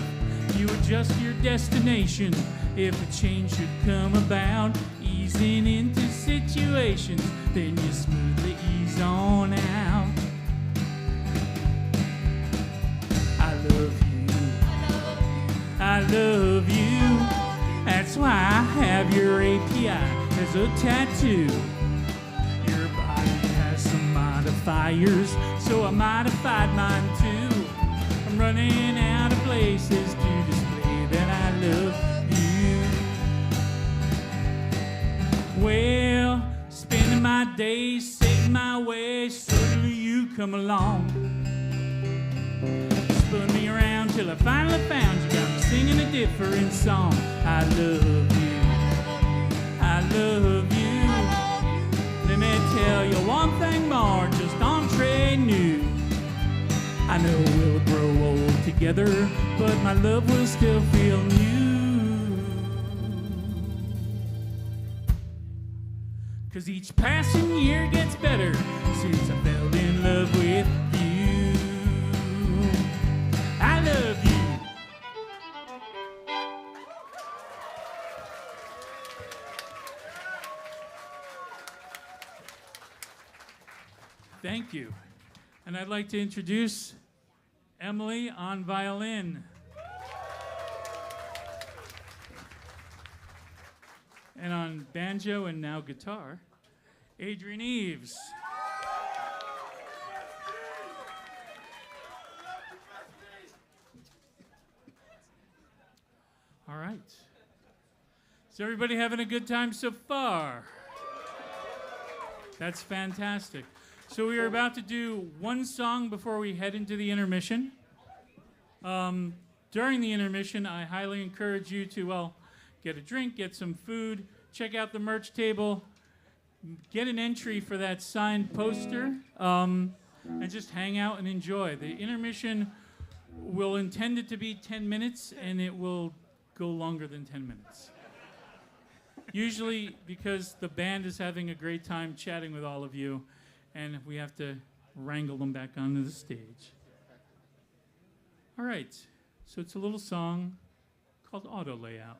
You adjust your destination if a change should come about. Easing into situations, then you smoothly ease on out. I love you. I love you. That's why I have your API as a tattoo. Your body has some modifiers, so I modified mine too. I'm running out of places to display that I love you. Well, spending my days setting my way, suddenly you come along. Spun me around till I finally found you, got me singing a different song. I love you. I love you. Let me tell you one thing more, just entree new. I know we'll grow old together, but my love will still feel new. 'Cause each passing year gets better since I fell in love with you. I love you. Thank you. And I'd like to introduce Emily on violin. And on banjo and now guitar, Adrian Eves. All right. Is everybody having a good time so far? That's fantastic. So we are about to do one song before we head into the intermission. During the intermission, I highly encourage you to, well, get a drink, get some food, check out the merch table, get an entry for that signed poster, and just hang out and enjoy. The intermission will intend it to be 10 minutes, and it will go longer than 10 minutes. Usually because the band is having a great time chatting with all of you, and we have to wrangle them back onto the stage. All right, so it's a little song called Auto Layout.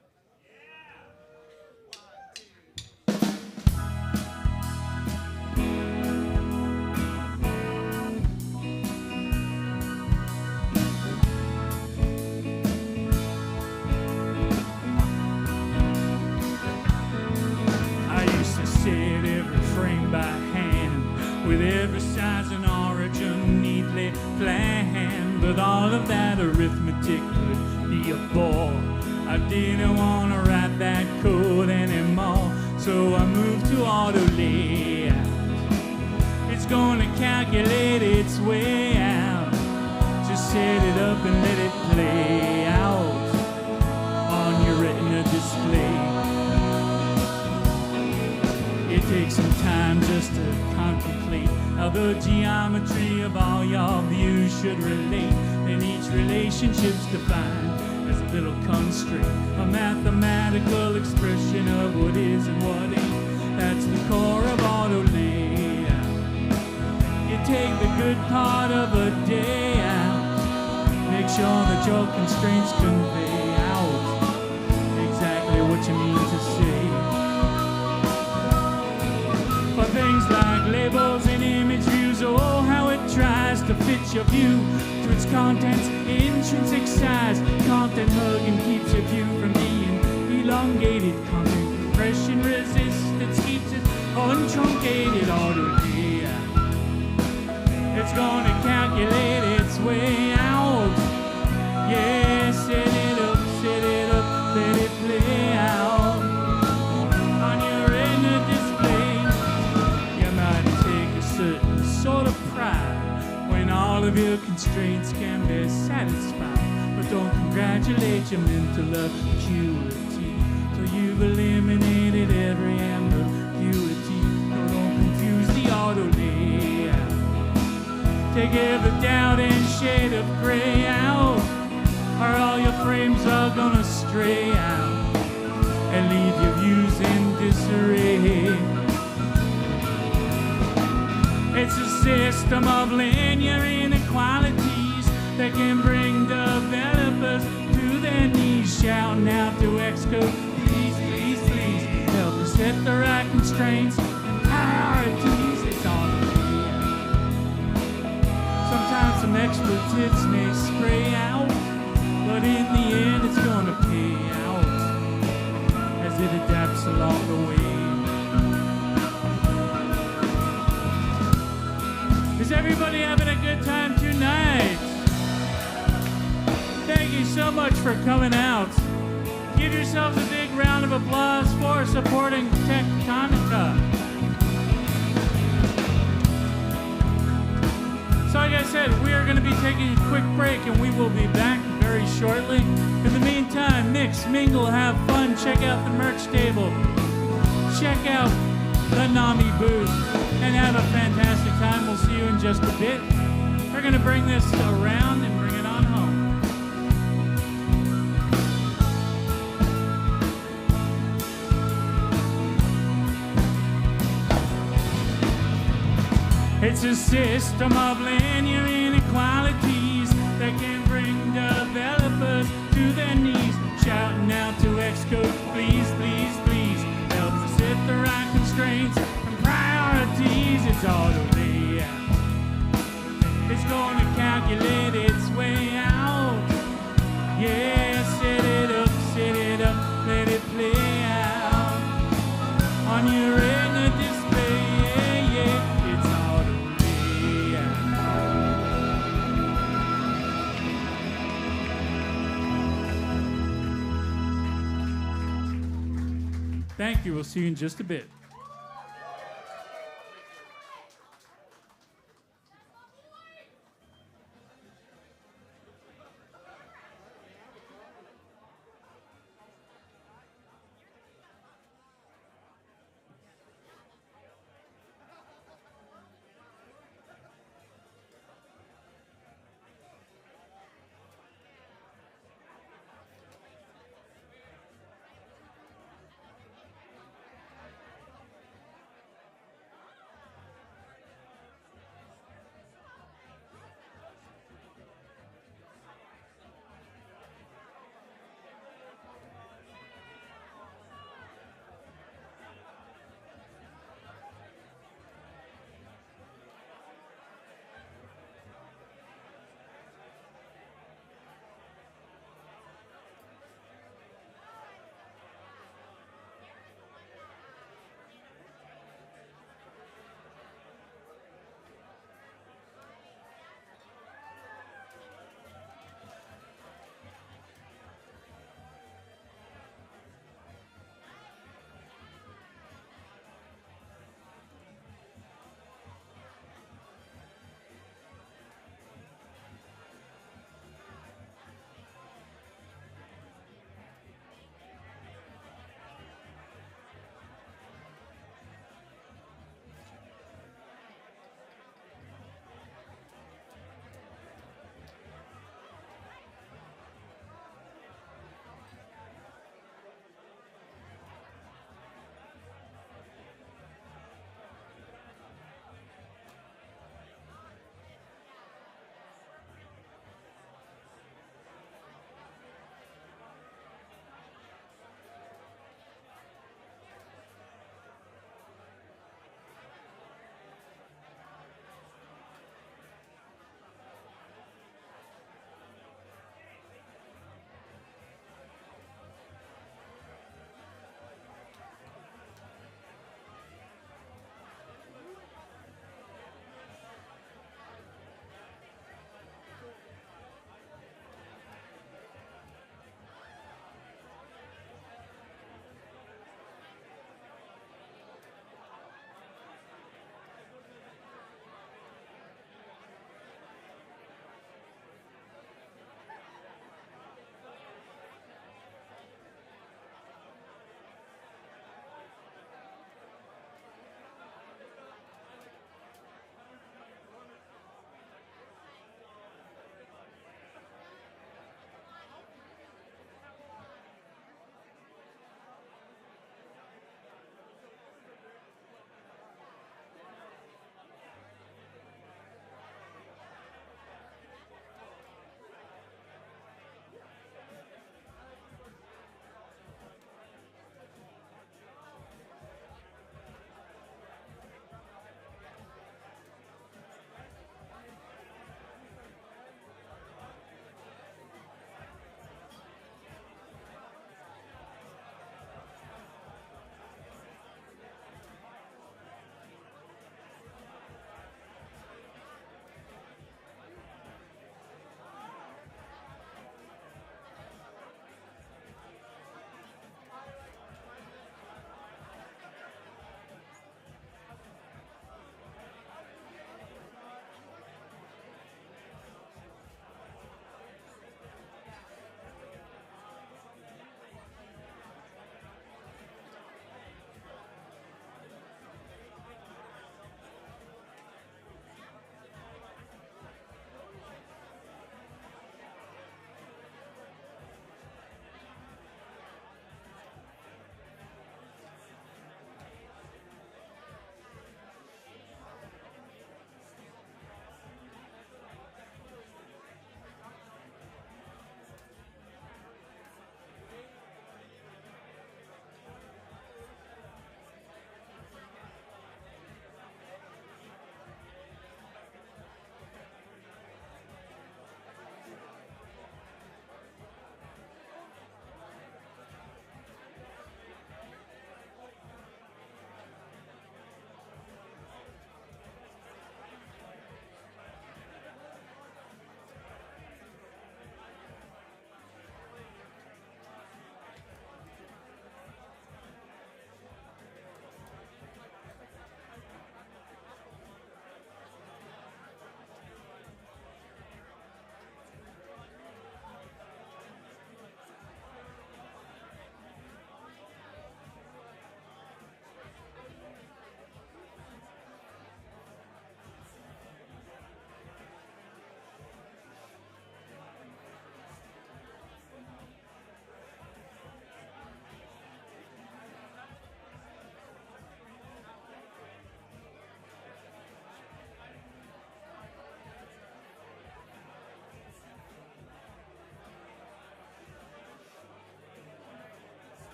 Frame by hand, with every size and origin neatly planned. But all of that arithmetic could be a bore. I didn't want to write that code anymore, so I moved to auto layout. It's going to calculate its way out. Just set it up and let it play out on your retina display. It takes some time just to contemplate how the geometry of all your views should relate. Then each relationship's defined as a little constraint, a mathematical expression of what is and what ain't. That's the core of auto layout. You take the good part of a day out, make sure that your constraints convey out exactly what you mean to say. For things like labels and image views, oh, how it tries to fit your view to its content's intrinsic size. Content hugging keeps your view from being elongated. Content compression resistance keeps it untruncated. Auto layout. It's gonna calculate its way out. Yeah, set it up, let it play out. Sort of pride when all of your constraints can be satisfied. But don't congratulate your mental acuity till you've eliminated every ambiguity. No, don't confuse the auto layout. Take every doubt and shade of gray out, or all your frames are gonna stray out and leave your views in disarray. It's a system of linear inequalities that can bring developers to their knees, shouting out to Xcode, please, please, please, help us set the right constraints and priorities. It's all layout. Sometimes some expletives may spray out, but in the end it's gonna pay out as it adapts along the way. Is everybody having a good time tonight? Thank you so much for coming out. Give yourselves a big round of applause for supporting Tectonica. So like I said, we are going to be taking a quick break and we will be back very shortly. In the meantime, mix, mingle, have fun, check out the merch table, check out the NAMI booth, and have a fantastic time. We'll see you in just a bit. We're going to bring this around and bring it on home. It's a system of linear inequalities that can bring developers to their knees, shouting out to Xcode, please, please, please, help us set the right constraints and priorities. It's auto layout. Thank you. We'll see you in just a bit.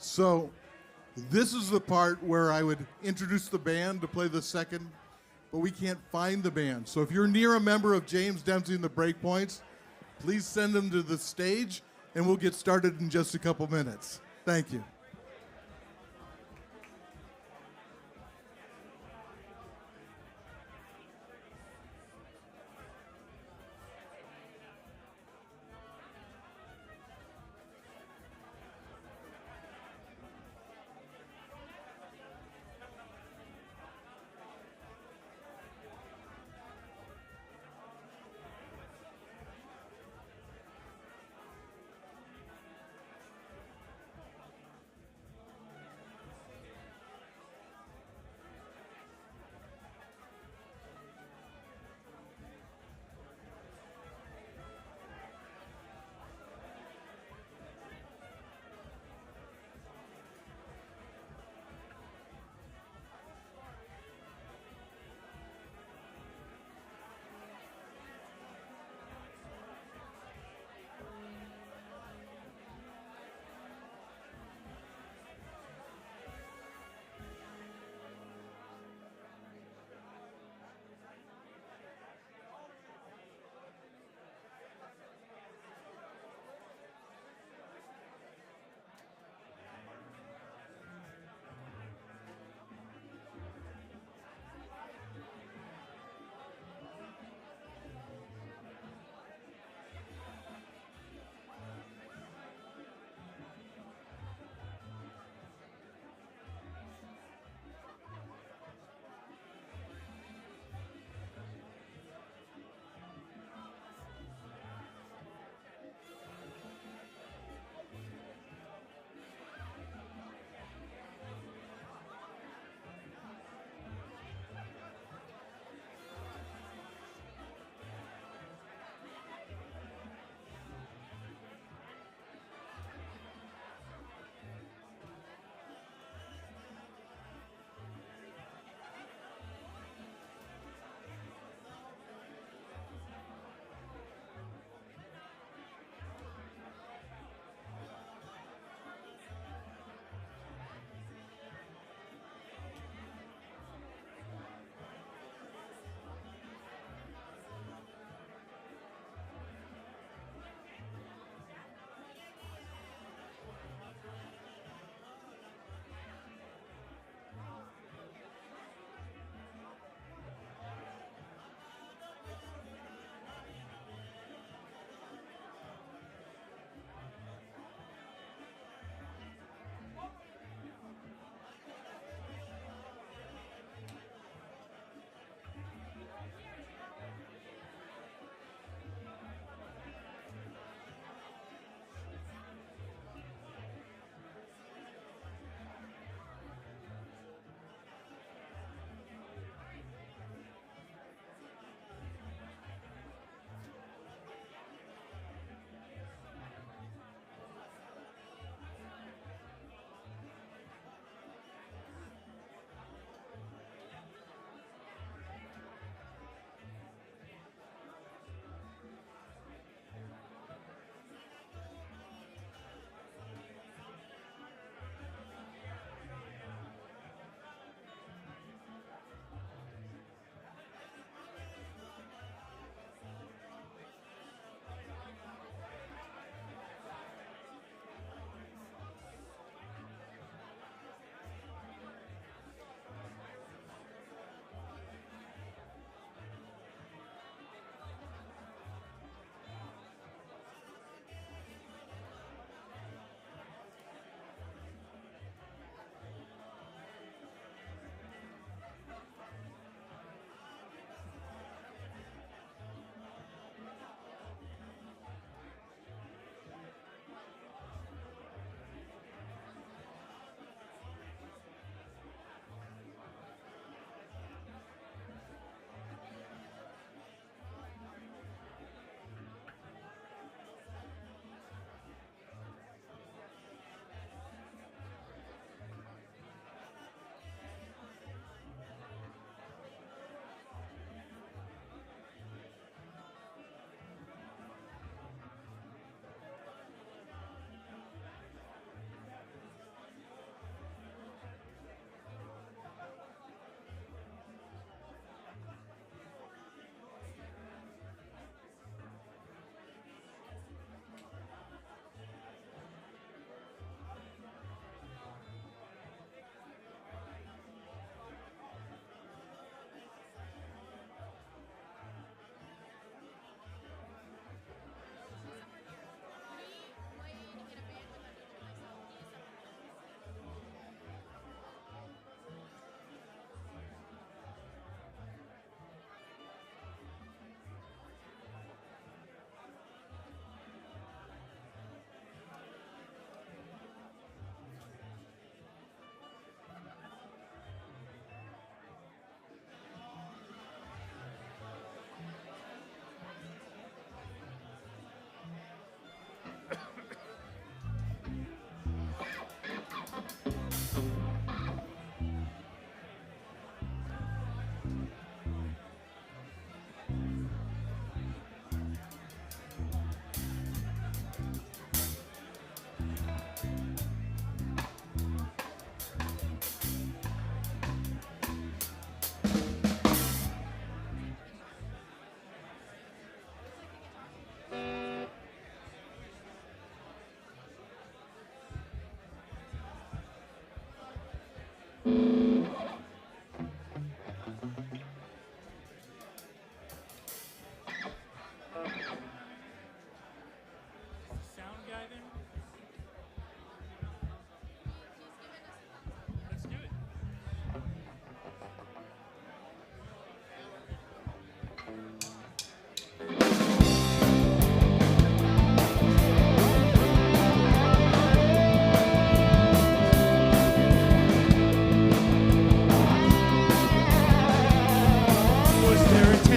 So this is the part where I would introduce the band to play the second, but we can't find the band. So if you're near a member of James Dempsey and the Breakpoints, please send them to the stage, and we'll get started in just a couple minutes. Thank you.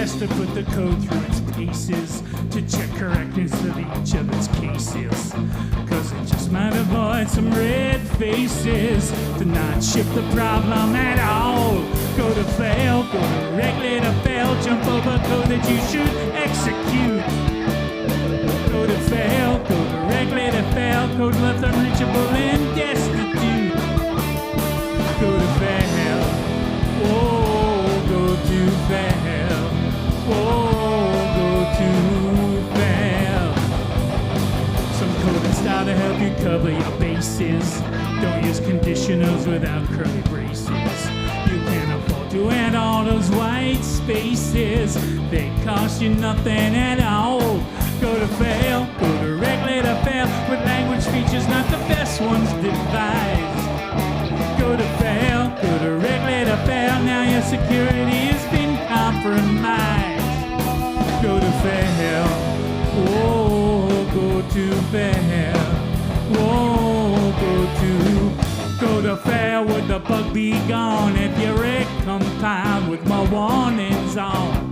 has to put the code through its paces to check correctness of each of its cases. Cause it just might avoid some red faces to not ship the problem at all. Go to fail, go directly to fail, jump over code that you should execute. Go to fail, go directly to fail, code left unreachable and destitute. Go to fail, whoa, go to fail, whoa, go to fail. Some code and style to help you cover your bases. Don't use conditionals without curly braces. You can't afford to add all those white spaces. They cost you nothing at all. Go to fail, go directly to fail, with language features not the best ones devised. Go to fail, go directly to fail, now your security has been compromised. Go to fail, whoa, go to fail, whoa, go to fail, would the bug be gone if you recompile with more warnings on?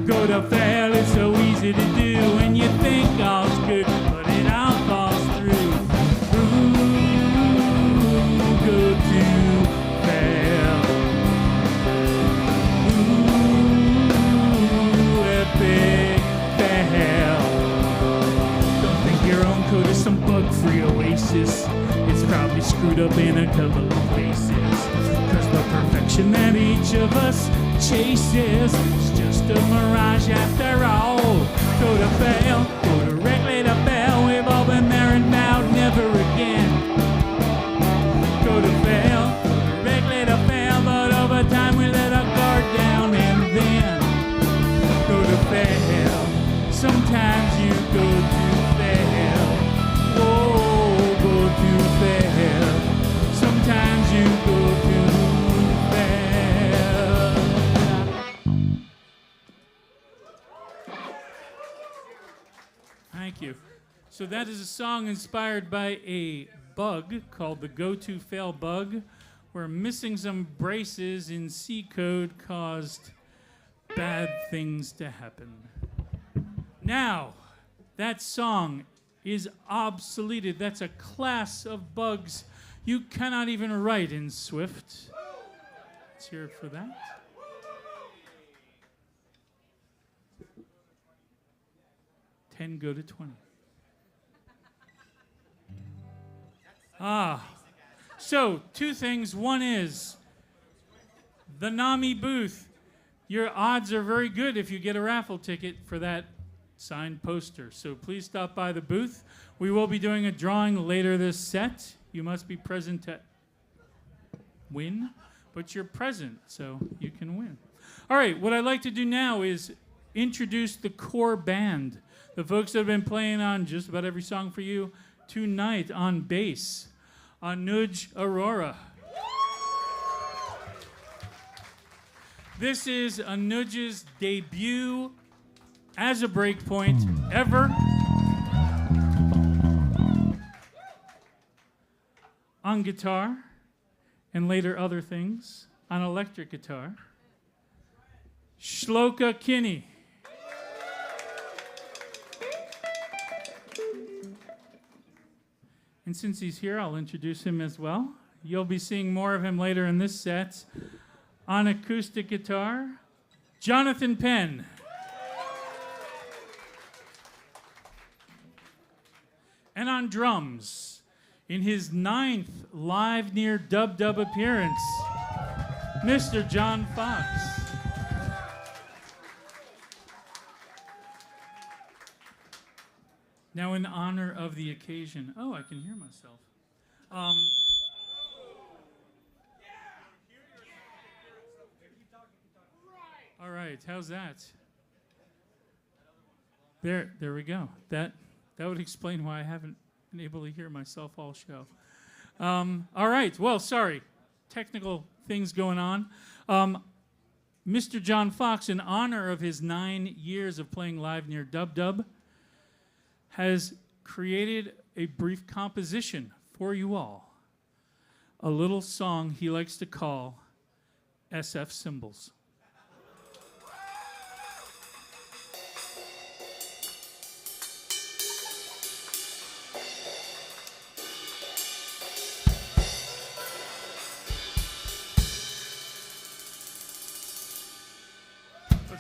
Go to fail, it's so easy to do when you think all's good, but it all falls through. Ooh, go to fail. Ooh, epic fail. Don't think your own code is some bug-free oasis. It's probably screwed up in a couple of places. Cause the perfection that each of us chases is just a mirage after all. Go to fail, go directly to fail. We've all been there and vowed never again. Go to fail, go directly to fail, but over time we let our guard down and then go to fail. Sometimes you go to fail. Whoa, go to fail. Sometimes you go to fail. Thank you. So that is a song inspired by a bug called the Go-To Fail bug, where missing some braces in C code caused bad things to happen. Now, that song is obsoleted. That's a class of bugs you cannot even write in Swift. Let's hear it for that. $10 go to 20. So, two things. One is the NAMI booth. Your odds are very good if you get a raffle ticket for that signed poster. So please stop by the booth. We will be doing a drawing later this set. You must be present to win, but you're present, so you can win. All right, what I'd like to do now is introduce the core band, the folks that have been playing on just about every song for you tonight. On bass, Anuj Arora. This is Anuj's debut as a breakpoint ever. On guitar, and later other things, on electric guitar, Shloka Kinney. And since he's here, I'll introduce him as well. You'll be seeing more of him later in this set. On acoustic guitar, Jonathan Penn. And on drums, in his 9th live near dub appearance, Mr. John Fox. Now, in honor of the occasion, I can hear myself. All right, how's that? There we go. That would explain why I haven't been able to hear myself all show. All right, well, sorry. Technical things going on. Mr. John Fox, in honor of his 9 years of playing live near Dub, has created a brief composition for you all. A little song he likes to call SF Symbols.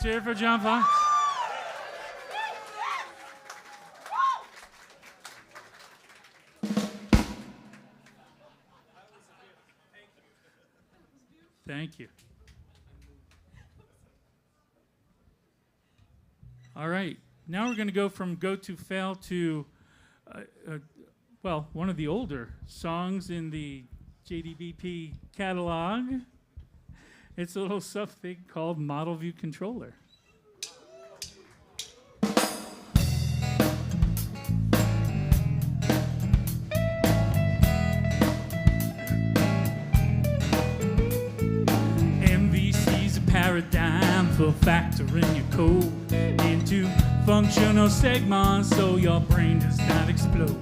cheer for John Fox. Thank you. All right. Now we're going to go from Go to Fail to, well, one of the older songs in the JDBP catalog. It's a little something called Model View Controller. MVC's a paradigm for factoring your code into functional segments so your brain does not explode.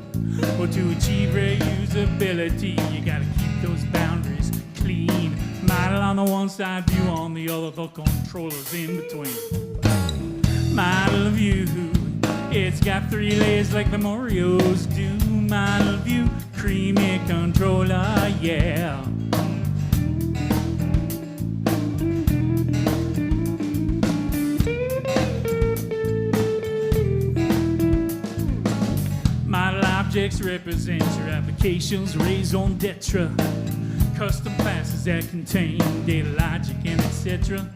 Well, to achieve reusability, you gotta keep those boundaries clean. Model on the one side, view on the other, the controllers in between. Model view, it's got 3 layers like the Mario's do. Model view, creamy controller, yeah. Model objects represent your application's raison d'etre. Custom classes that contain data logic and etc.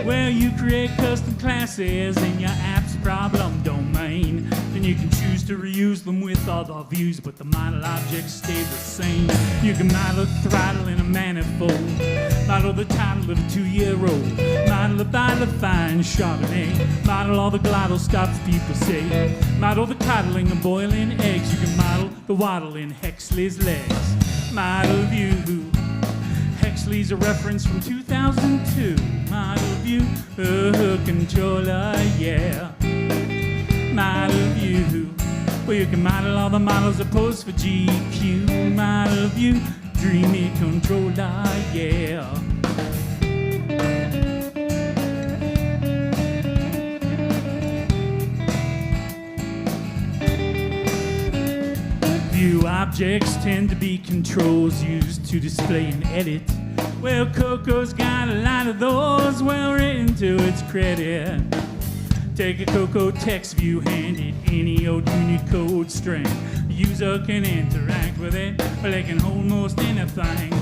Well, you create custom classes in your app's problem domain. Then you can choose to reuse them with other views, but the model objects stay the same. You can model a throttle in a manifold, model the title of a 2-year-old, model a bottle of fine Chardonnay, model all the glottal stops people say, model the coddling of boiling eggs. You can model the waddle in Hexley's legs. Model view, Hexley's a reference from 2002. Model view, controller, yeah. Model view, well, you can model all the models opposed for GQ. Model view, dreamy controller, yeah. View objects tend to be controls used to display and edit. Well, Coco's got a lot of those, well written to its credit. Take a Coco text view, hand it any old Unicode string. The user can interact with it, but they can hold most anything.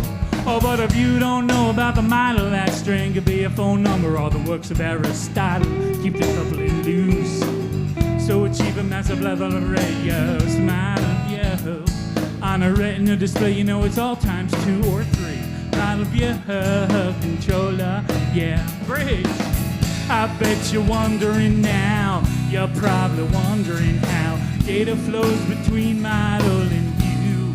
Oh, but if you don't know about the model, that string could be a phone number or the works of Aristotle. Keep the coupling loose, so achieve a massive level of radius. Model view on a retina display, you know it's all times 2 or 3. Model view controller, yeah. Bridge. I bet you're wondering now, you're probably wondering how data flows between model and view.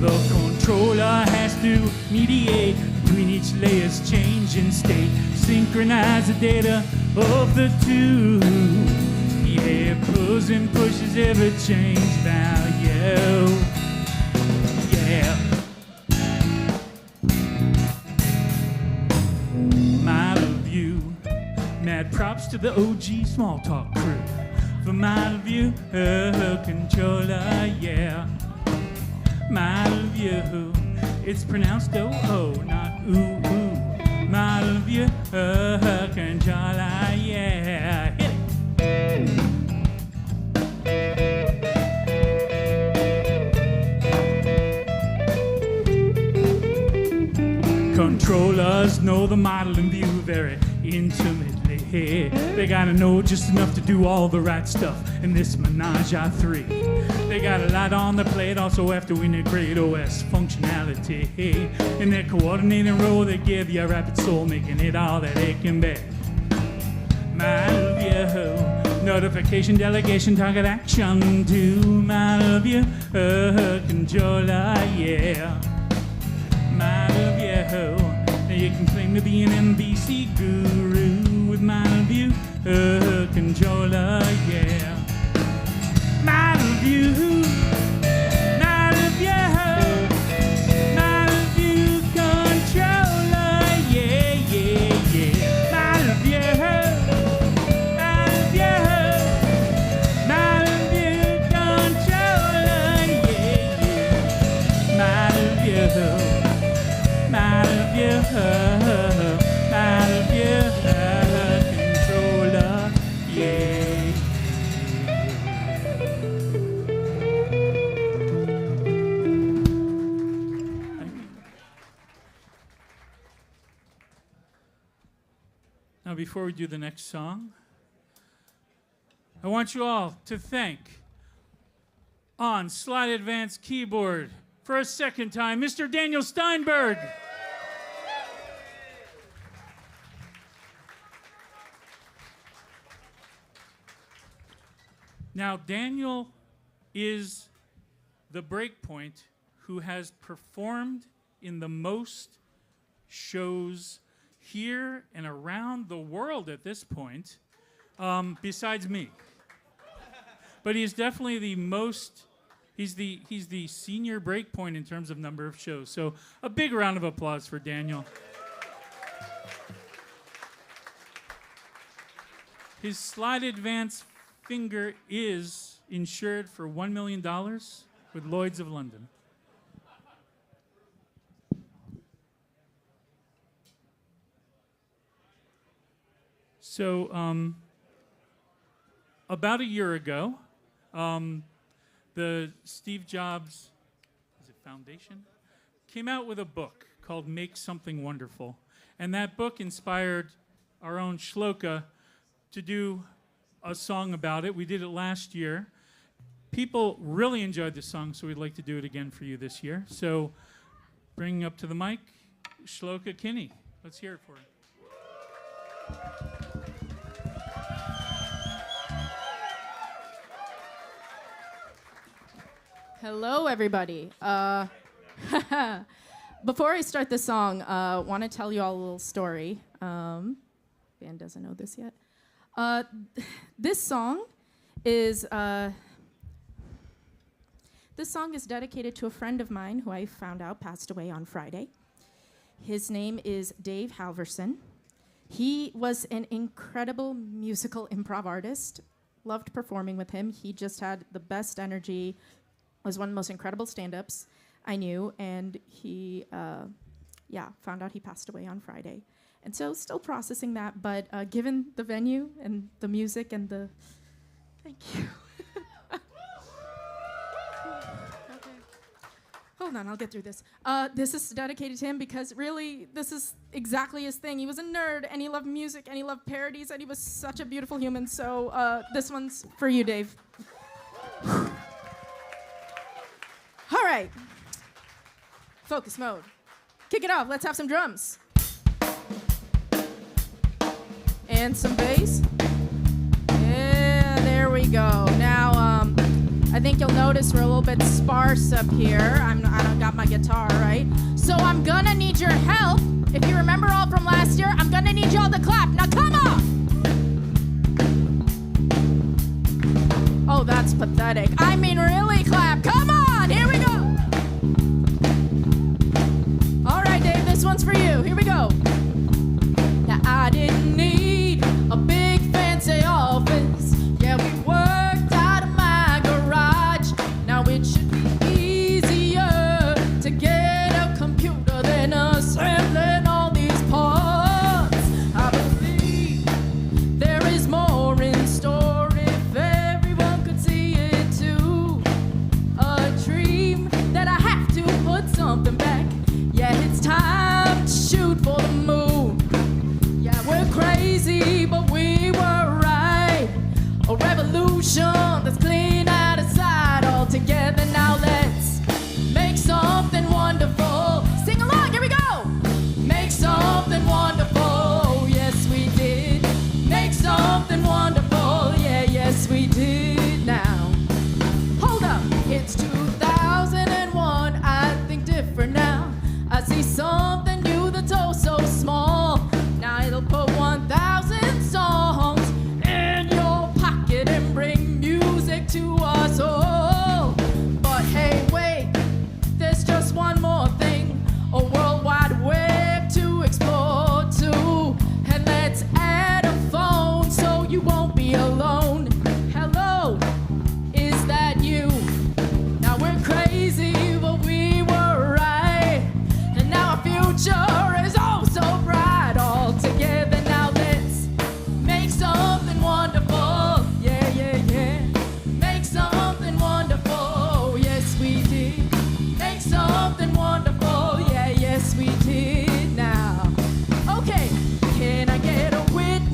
The controller has to mediate between each layer's change in state, synchronize the data of the two. Yeah, it pulls and pushes every change value. Yeah. Model view. Mad props to the OG small talk crew. For model view, controller, yeah. Model view, it's pronounced O-O, not ooh-ooh. Model view, controller, yeah. Hit it. Controllers know the model and view very intimately. They gotta know just enough to do all the right stuff in this menage a 3. They got a lot on their plate, also have to integrate OS functionality. In their coordinating role, they give you a rapid soul, making it all that it can be. Model view, notification, delegation, target action to model view, controller, yeah. Model view, now you can claim to be an MVC guru with model view, controller, yeah. Model view, model view, model view controller, yeah, yeah, yeah. Model view, model view, model view controller, yeah, yeah. Model view, model view, model view. Now, before we do the next song, I want you all to thank on slide advance keyboard for a second time, Mr. Daniel Steinberg. Now, Daniel is the Breakpoint who has performed in the most shows here and around the world at this point, besides me. But he's definitely the most, he's the senior Breakpoint in terms of number of shows. So a big round of applause for Daniel. His slide advance finger is insured for $1 million with Lloyd's of London. So about a year ago, the Steve Jobs Foundation came out with a book called Make Something Wonderful. And that book inspired our own Shloka to do a song about it. We did it last year. People really enjoyed the song, so we'd like to do it again for you this year. So bringing up to the mic, Shloka Kinney. Let's hear it for her. Hello, everybody. Before I start the song, I want to tell you all a little story. Band doesn't know this yet. This song is dedicated to a friend of mine who I found out passed away on Friday. His name is Dave Halverson. He was an incredible musical improv artist. Loved performing with him. He just had the best energy. Was one of the most incredible stand-ups I knew, and he, found out he passed away on Friday. And so still processing that, but given the venue and the music and the... Thank you. Okay. Hold on, I'll get through this. This is dedicated to him because really, this is exactly his thing. He was a nerd, and he loved music, and he loved parodies, and he was such a beautiful human. So this one's for you, Dave. All right. Focus mode. Kick it off. Let's have some drums. And some bass. Yeah, there we go. Now, I think you'll notice we're a little bit sparse up here. I don't got my guitar, right? So I'm gonna need your help. If you remember all from last year, I'm gonna need y'all to clap. Now come on! Oh, that's pathetic. I mean, really clap. Come on, here we go. All right, Dave, this one's for you. Here we go. Now, I didn't need a big fancy office. Yeah, we worked out of my garage. Now it should be easier to get a computer than assembling all these parts. I believe there is more in store if everyone could see it too. A dream that I have to put something back. Yeah, it's time to shoot for the moon. Yeah, we're crazy, but we were right. A revolution that's clean out of sight altogether. Now let's make something wonderful. Sing along, here we go. Make something wonderful. Yes, we did. Make something wonderful. Yeah, yes, we did. Now, hold up. It's 2001. I think different now. I see something new that's oh so small. Now it'll put 1,000 songs in your pocket and bring music to us all. But hey, wait, there's just one more thing. A World Wide Web to explore too. And let's add a phone so you won't be alone. Hello, is that you? Now we're crazy, but we were right. And now our future is oh so bright all together. Now let's make something wonderful. Yeah, yeah, yeah. Make something wonderful. Yes, we did. Make something wonderful. Yeah, yes, we did. Now, okay. Can I get a witness?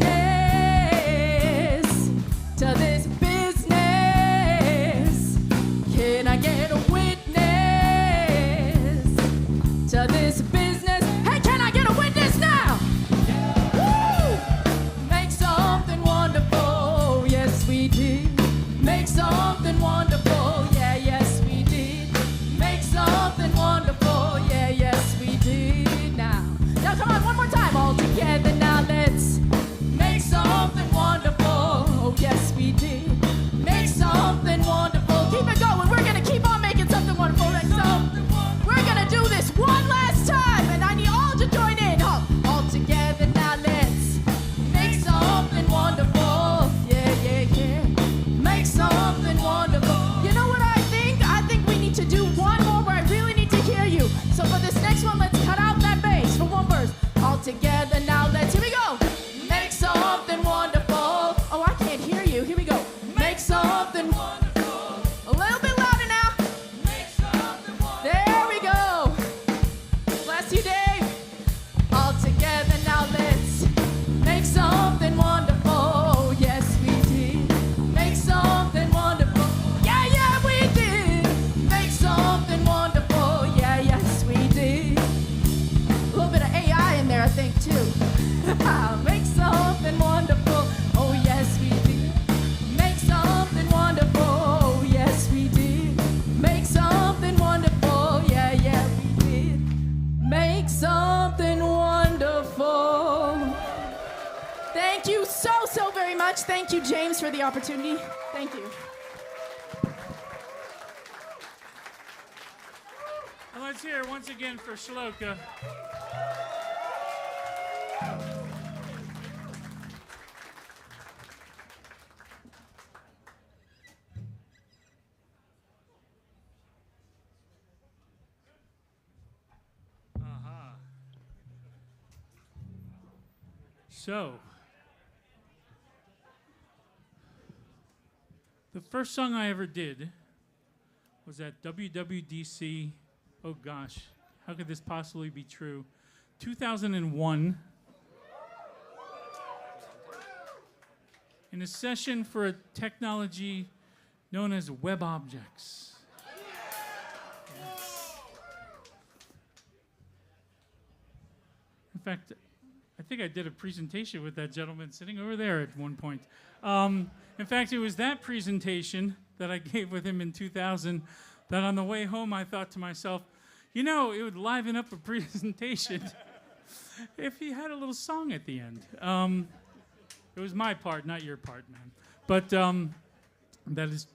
this business. Hey, can I get a witness now? Woo! Make something wonderful, yes we did. Make something wonderful, yeah, yes we did. Make something wonderful, yeah, yes we did. Now come on, one more time, all together. Now let's make something wonderful. Oh yes we did. Make something wonderful. Keep it going. We're gonna keep on making something wonderful. We're gonna do this one last time, and I need all to join in. All together now. Let's make something wonderful. Yeah, yeah, yeah. Make something wonderful. You know what I think? I think we need to do one more where I really need to hear you. So for this next one, let's cut out that bass for one verse. All together now. Let's. Here we go. Make something wonderful. Oh, I can't hear you. Here we go. Make something wonderful. A little bit louder now. Make something wonderful. There we go. Bless you, Dave. All together now. Let's make something wonderful. Yes, we did. Make something wonderful. Yeah, yeah, we did. Make something wonderful. Yeah, yes, we did. A little bit of AI in there, I think, too. Make something wonderful. Oh, yes, we did. Make something wonderful. Yes, we did. Make something wonderful. Yeah, yeah, we did. Make something wonderful. Thank you so very much. Thank you, James, for the opportunity. Thank you. Well, let's hear it once again for Shloka. So, the first song I ever did was at WWDC. Oh gosh, how could this possibly be true? 2001. In a session for a technology known as web objects. Yes. In fact, I think I did a presentation with that gentleman sitting over there at one point. In fact, it was that presentation that I gave with him in 2000 that on the way home I thought to myself, you know, it would liven up a presentation if he had a little song at the end. It was my part, not your part, man. But that is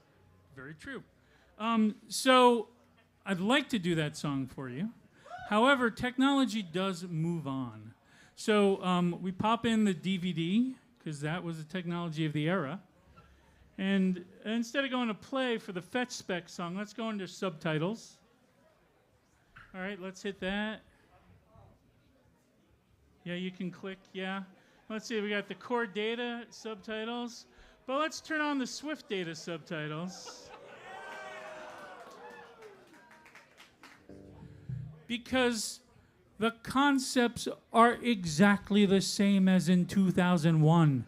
very true. So I'd like to do that song for you. However, technology does move on. So we pop in the DVD, because that was the technology of the era. And instead of going to play for the fetch spec song, let's go into subtitles. All right, let's hit that. Yeah, you can click, yeah. Let's see, we got the core data subtitles. But let's turn on the Swift data subtitles. Because the concepts are exactly the same as in 2001.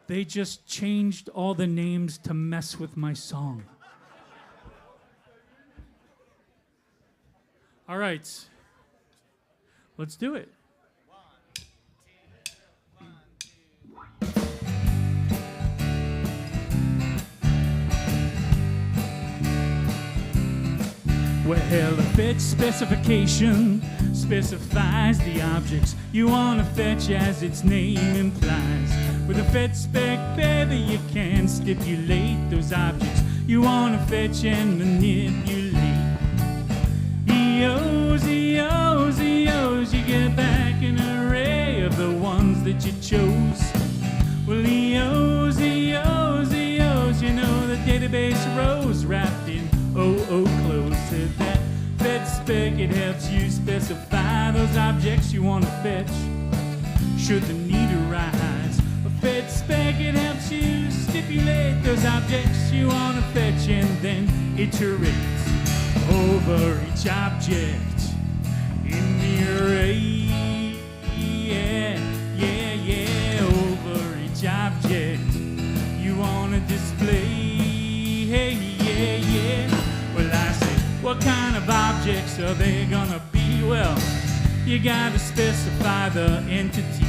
They just changed all the names to mess with my song. All right, let's do it. Well, a fetch specification specifies the objects you want to fetch as its name implies. With a fetch spec, baby, you can stipulate those objects you want to fetch and manipulate. EOs, EOs, EOs, you get back an array of the ones that you chose. Well, EOs, EOs, EOs, you know the database rows wrapped in OO close. To that fetch spec, it helps you specify those objects you want to fetch. Should the need arise, a fetch spec, it helps you stipulate those objects you want to fetch and then iterate over each object in the array. Yeah, yeah, yeah, over each object you want to display. Hey, yeah, yeah. Well, I say, what kind of objects are they gonna be? Well, You gotta specify the entity,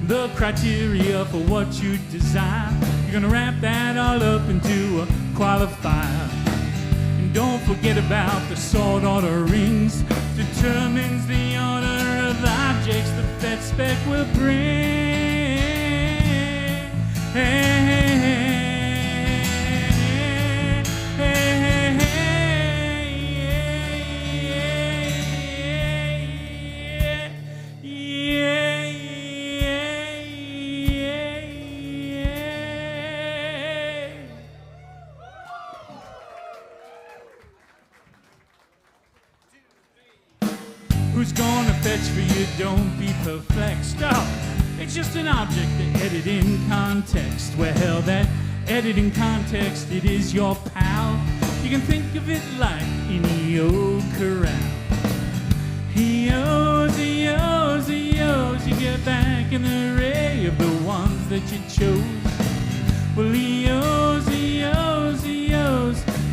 the criteria for what you desire. You're gonna wrap that all up into a qualifier. And don't forget about the sort order rings. Determines the order of objects the Fed spec will bring. Who's gonna fetch for you? Don't be perplexed. Oh, it's just an object to edit in context. Well, that edit in context, it is your pal. You can think of it like any old corral. He owes, you get back an array of the ones that you chose. Well, he owes,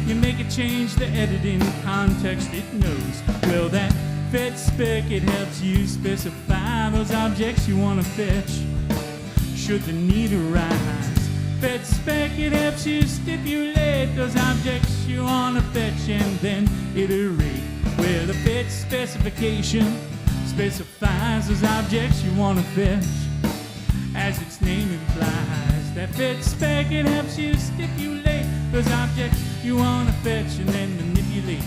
you make a change, the editing context it knows. Well, that Fed spec, it helps you specify those objects you want to fetch, should the need arise. Fed spec, it helps you stipulate those objects you want to fetch and then iterate. Where the Fed specification specifies those objects you want to fetch, as its name implies. That Fed spec, it helps you stipulate those objects you want to fetch and then manipulate.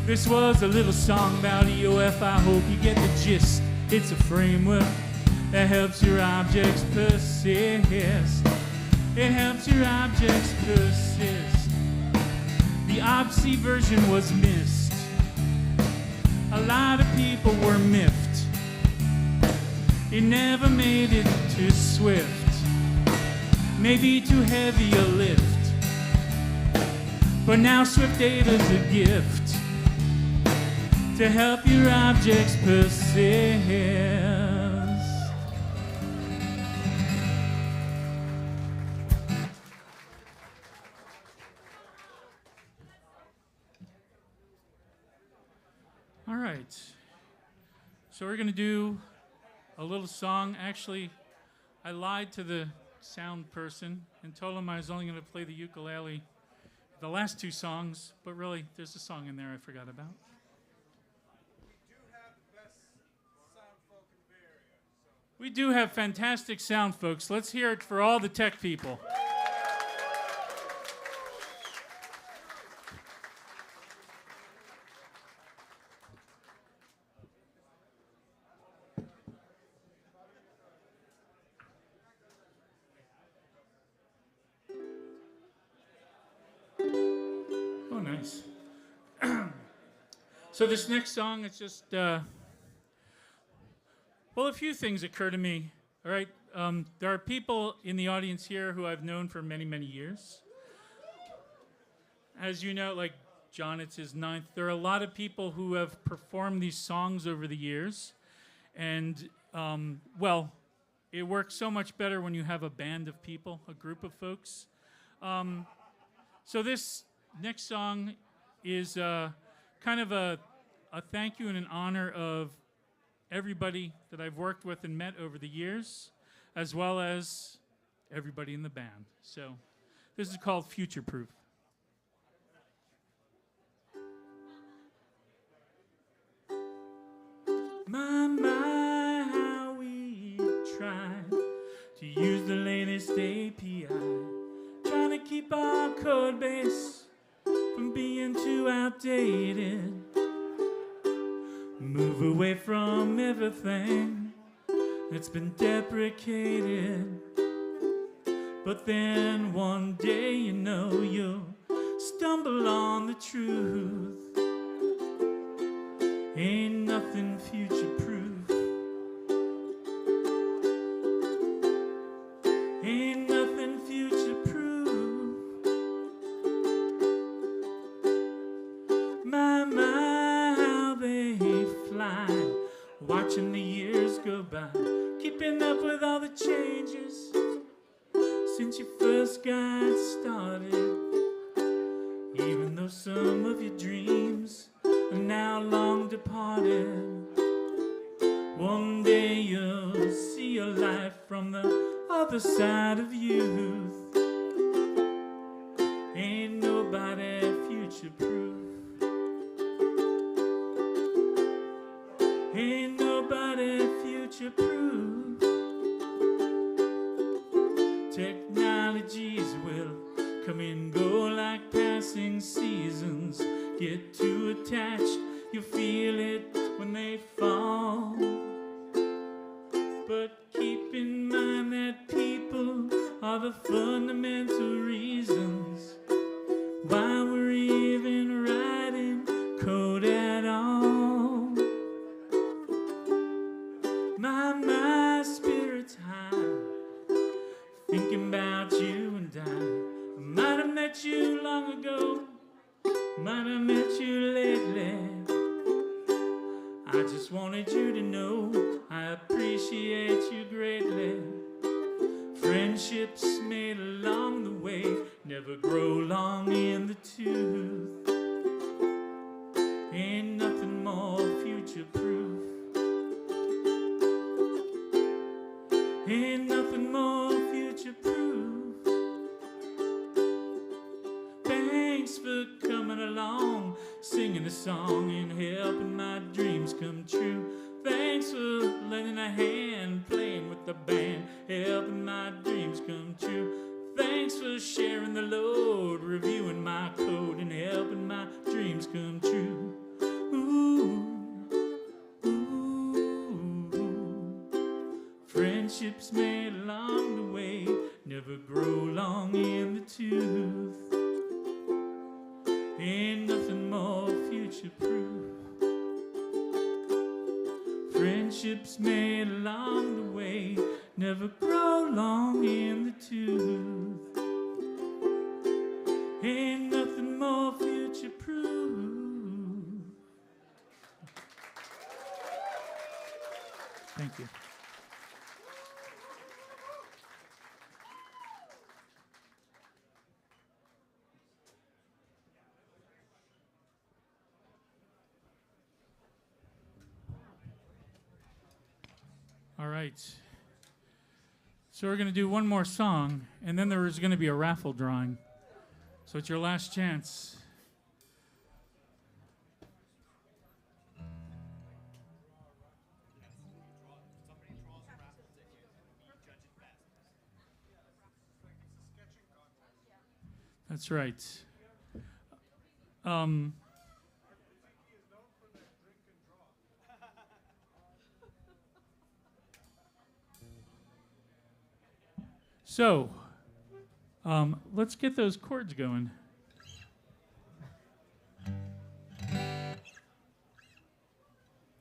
This was a little song about EOF, I hope you get the gist. It's a framework that helps your objects persist. It helps your objects persist. The OBC version was missed. A lot of people were miffed. It never made it to Swift. Maybe too heavy a lift. But now Swift Data's a gift to help your objects persist. All right. So we're going to do a little song. Actually, I lied to the sound person and told him I was only going to play the ukulele the last two songs, but really, there's a song in there I forgot about. We do have fantastic sound, folks. Let's hear it for all the tech people. Oh, nice. So this next song, it's just... Well, a few things occur to me, all right? There are people in the audience here who I've known for many, many years. As you know, like John, it's his 9th. There are a lot of people who have performed these songs over the years. And, well, it works so much better when you have a band of people, a group of folks. So this next song is kind of a thank you and an honor of everybody that I've worked with and met over the years, as well as everybody in the band. So this is called Future Proof. My, how we tried to use the latest API, trying to keep our code base from being too outdated. Move away from everything that's been deprecated. But then one day, you know, you'll stumble on the truth. Ain't nothing future-proof. Ain't nothing future-proof. My, how they fly, watching the years go by, keeping up with all the changes since you first got started. Even though some of your dreams are now long departed. One day you'll see your life from the other side of youth. Ain't nobody future-proof. Ain't nobody future-proof. Technologies will come and go like passing seasons. Get too attached, you feel it when they fall. But keep in mind that people are the fundamental reasons why we're even writing code at all. My spirit's high, thinking about you and I might have met you long ago, might have met you lately. I just wanted you to know I appreciate you greatly. Friendships made along the way never grow long in the tooth. Ain't nothing more future-proof. Ain't nothing more future-proof. Thanks for coming along, singing a song and helping my dreams come true. Thanks for lending a hand, playing with the band, helping my dreams come true. Thanks for sharing the load, reviewing my code and helping my dreams come true. Ooh, ooh. Friendships made along the way never grow long in the tooth. Ain't nothing more future-proof. Friendships made along the way never grow long in the tooth. Ain't nothing more future-proof. Thank you. All right. So we're going to do one more song, and then there is going to be a raffle drawing. So it's your last chance. That's right. So, let's get those chords going.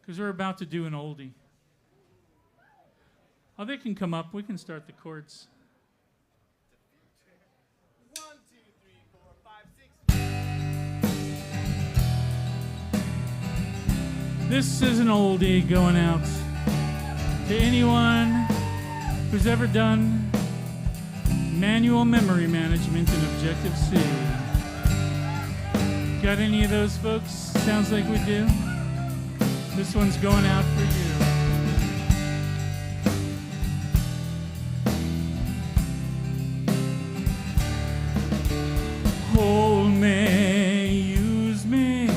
Because we're about to do an oldie. Oh, they can come up. We can start the chords. 1, 2, 3, 4, 5, 6. This is an oldie going out to anyone who's ever done manual memory management in Objective-C. Got any of those folks? Sounds like we do. This one's going out for you. Hold me, use me,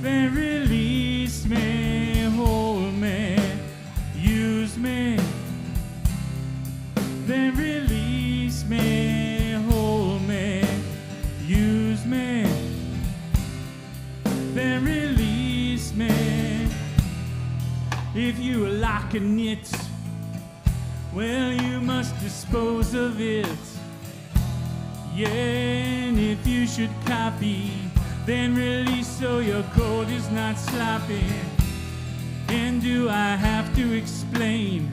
then release me. Hold me, use me, then release me. Hold me, use me, then release me. If you are locking it, well, you must dispose of it. Yeah, and if you should copy, then release so your code is not sloppy. And do I have to explain?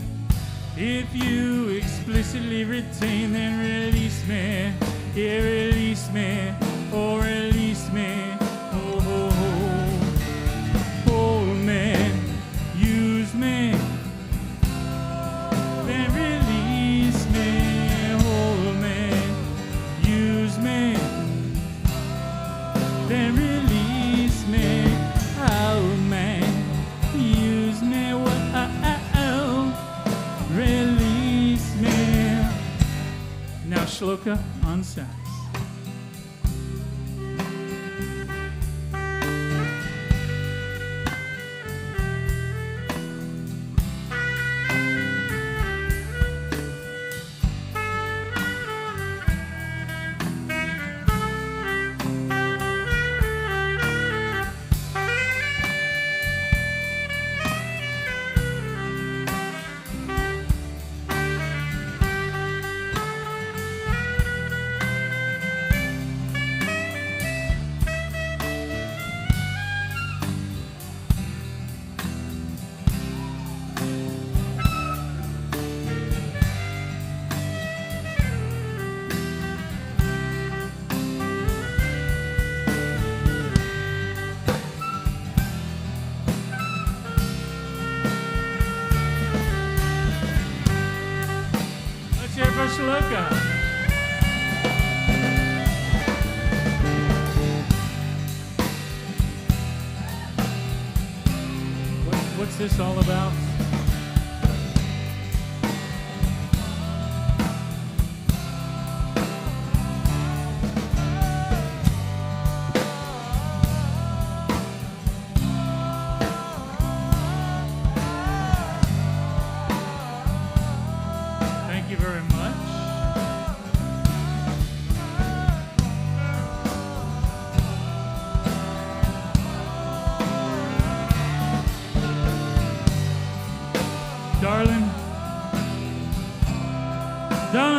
If you explicitly retain, then release me. Yeah, release me. Oh, release me. Oh, oh, oh. Hold me. Use me. Then release me. Hold me. Use me. Then release Shloka on sax. Shloka. What's this all about? Thank you very much. Darling,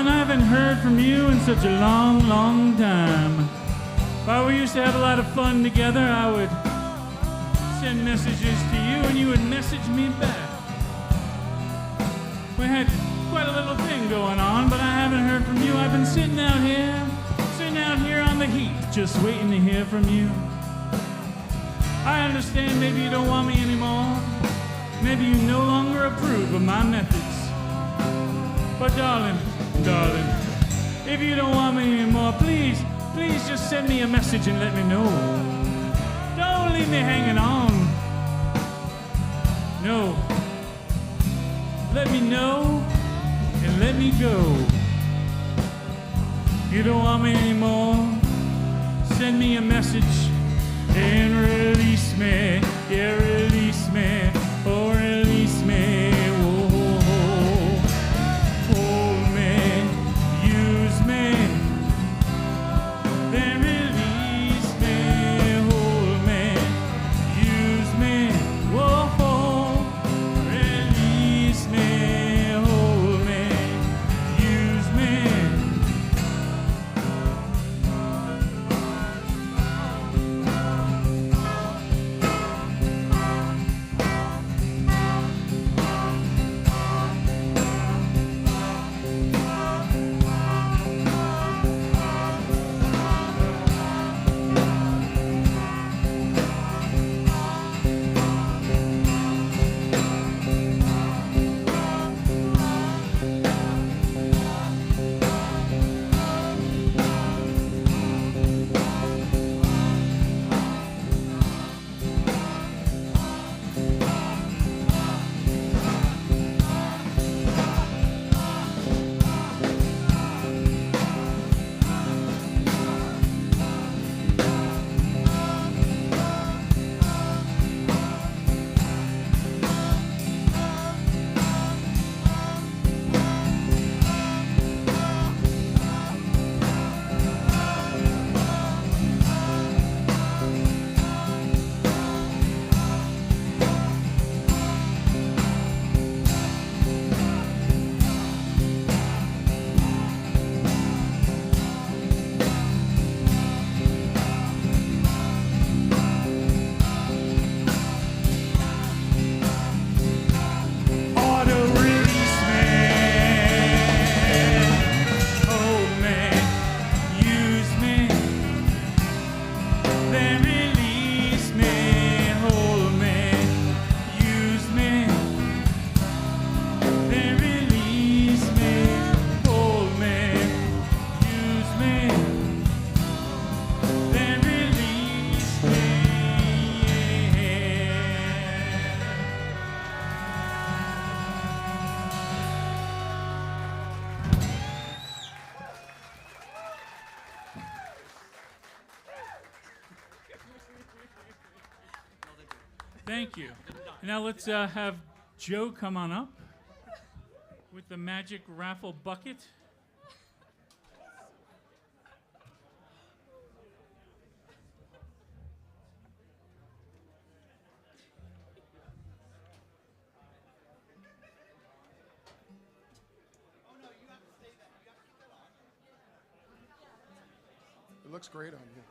I haven't heard from you in such a long, long time. While we used to have a lot of fun together, I would send messages to you and you would message me back. We had quite a little thing going on, but I haven't heard from you. I've been sitting out here on the heat, just waiting to hear from you. I understand maybe you don't want me anymore. Maybe you no longer approve of my methods. But darling, if you don't want me anymore, please just send me a message and let me know. Don't leave me hanging on. No. Let me know and let me go. You don't want me anymore, send me a message and release me. Yeah, release me. Oh, release me. Thank you. Now let's have Joe come on up with the magic raffle bucket. It looks great on you.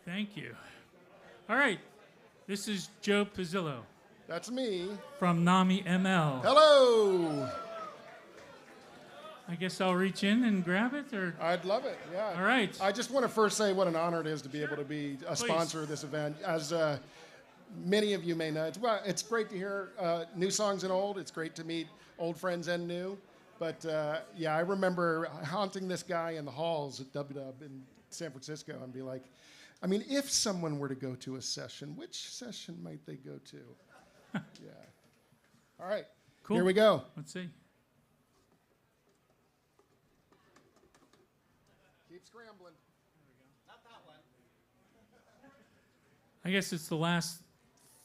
Thank you. All right. This is Joe Pizzillo That's me. from NAMI ML. Hello. I guess I'll reach in and grab it, or I'd love it. Yeah. all right. I just want to first say what an honor it is to be able to be a sponsor of this event. As many of you may know, it's great to hear new songs and old. It's great to meet old friends and new. But yeah, I remember haunting this guy in the halls at WW in San Francisco and be like, I mean, if someone were to go to a session, which session might they go to? Yeah. All right. Cool. Here we go. Let's see. Keep scrambling. I guess it's the last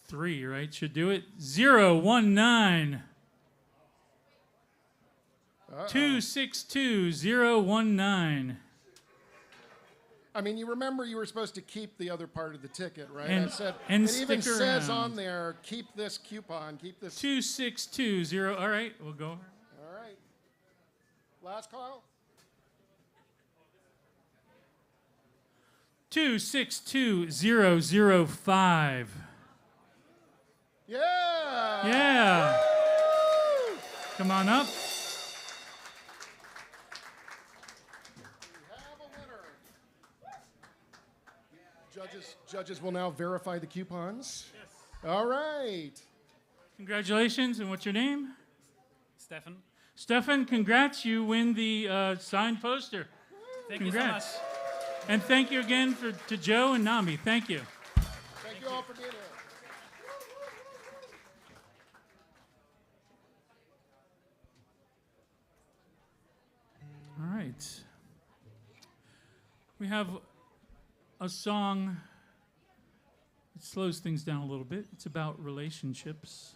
three, right? Should do it. 019 262019. I mean, you remember you were supposed to keep the other part of the ticket, right? And- I said, and it even stick says around. on there, keep this coupon, keep this. 2620. All right, we'll go. All right. Last call. 262005. Yeah. Yeah. Woo! Come on up. We have a winner. Judges will now verify the coupons. Yes. All right. Congratulations, and what's your name? Stefan. Stefan, congrats. You win the signed poster. Thank Congrats. you so much. And thank you again to Joe and Nami. Thank you. Thank you all for being here. All right. We have a song. It slows things down a little bit. It's about relationships.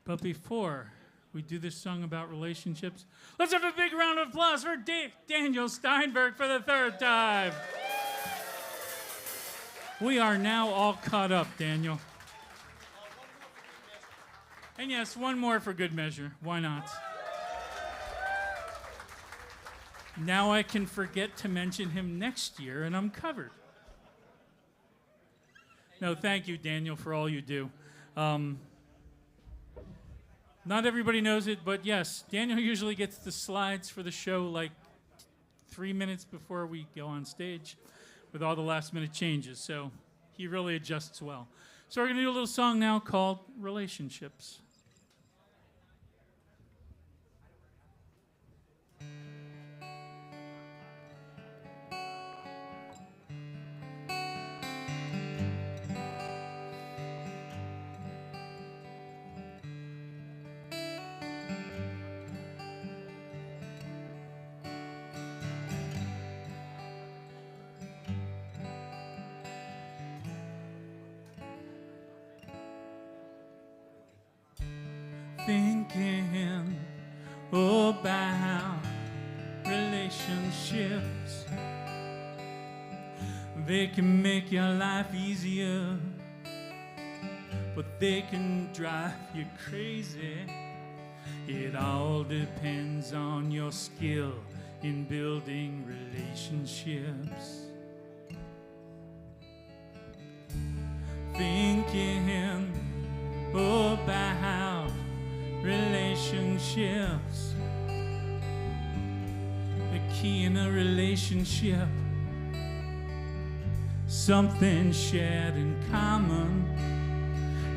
But before we do this song about relationships, let's have a big round of applause for Daniel Steinberg for the third time. We are now all caught up, Daniel. And yes, one more for good measure. Why not? Now I can forget to mention him next year, and I'm covered. No, thank you, Daniel, for all you do. Not everybody knows it, but yes, Daniel usually gets the slides for the show like 3 minutes before we go on stage with all the last-minute changes, so he really adjusts well. So we're going to do a little song now called Relationships. Thinking about relationships, they can make your life easier, but they can drive you crazy. It all depends on your skill in building relationships. Thinking about relationships. The key in a relationship, something shared in common.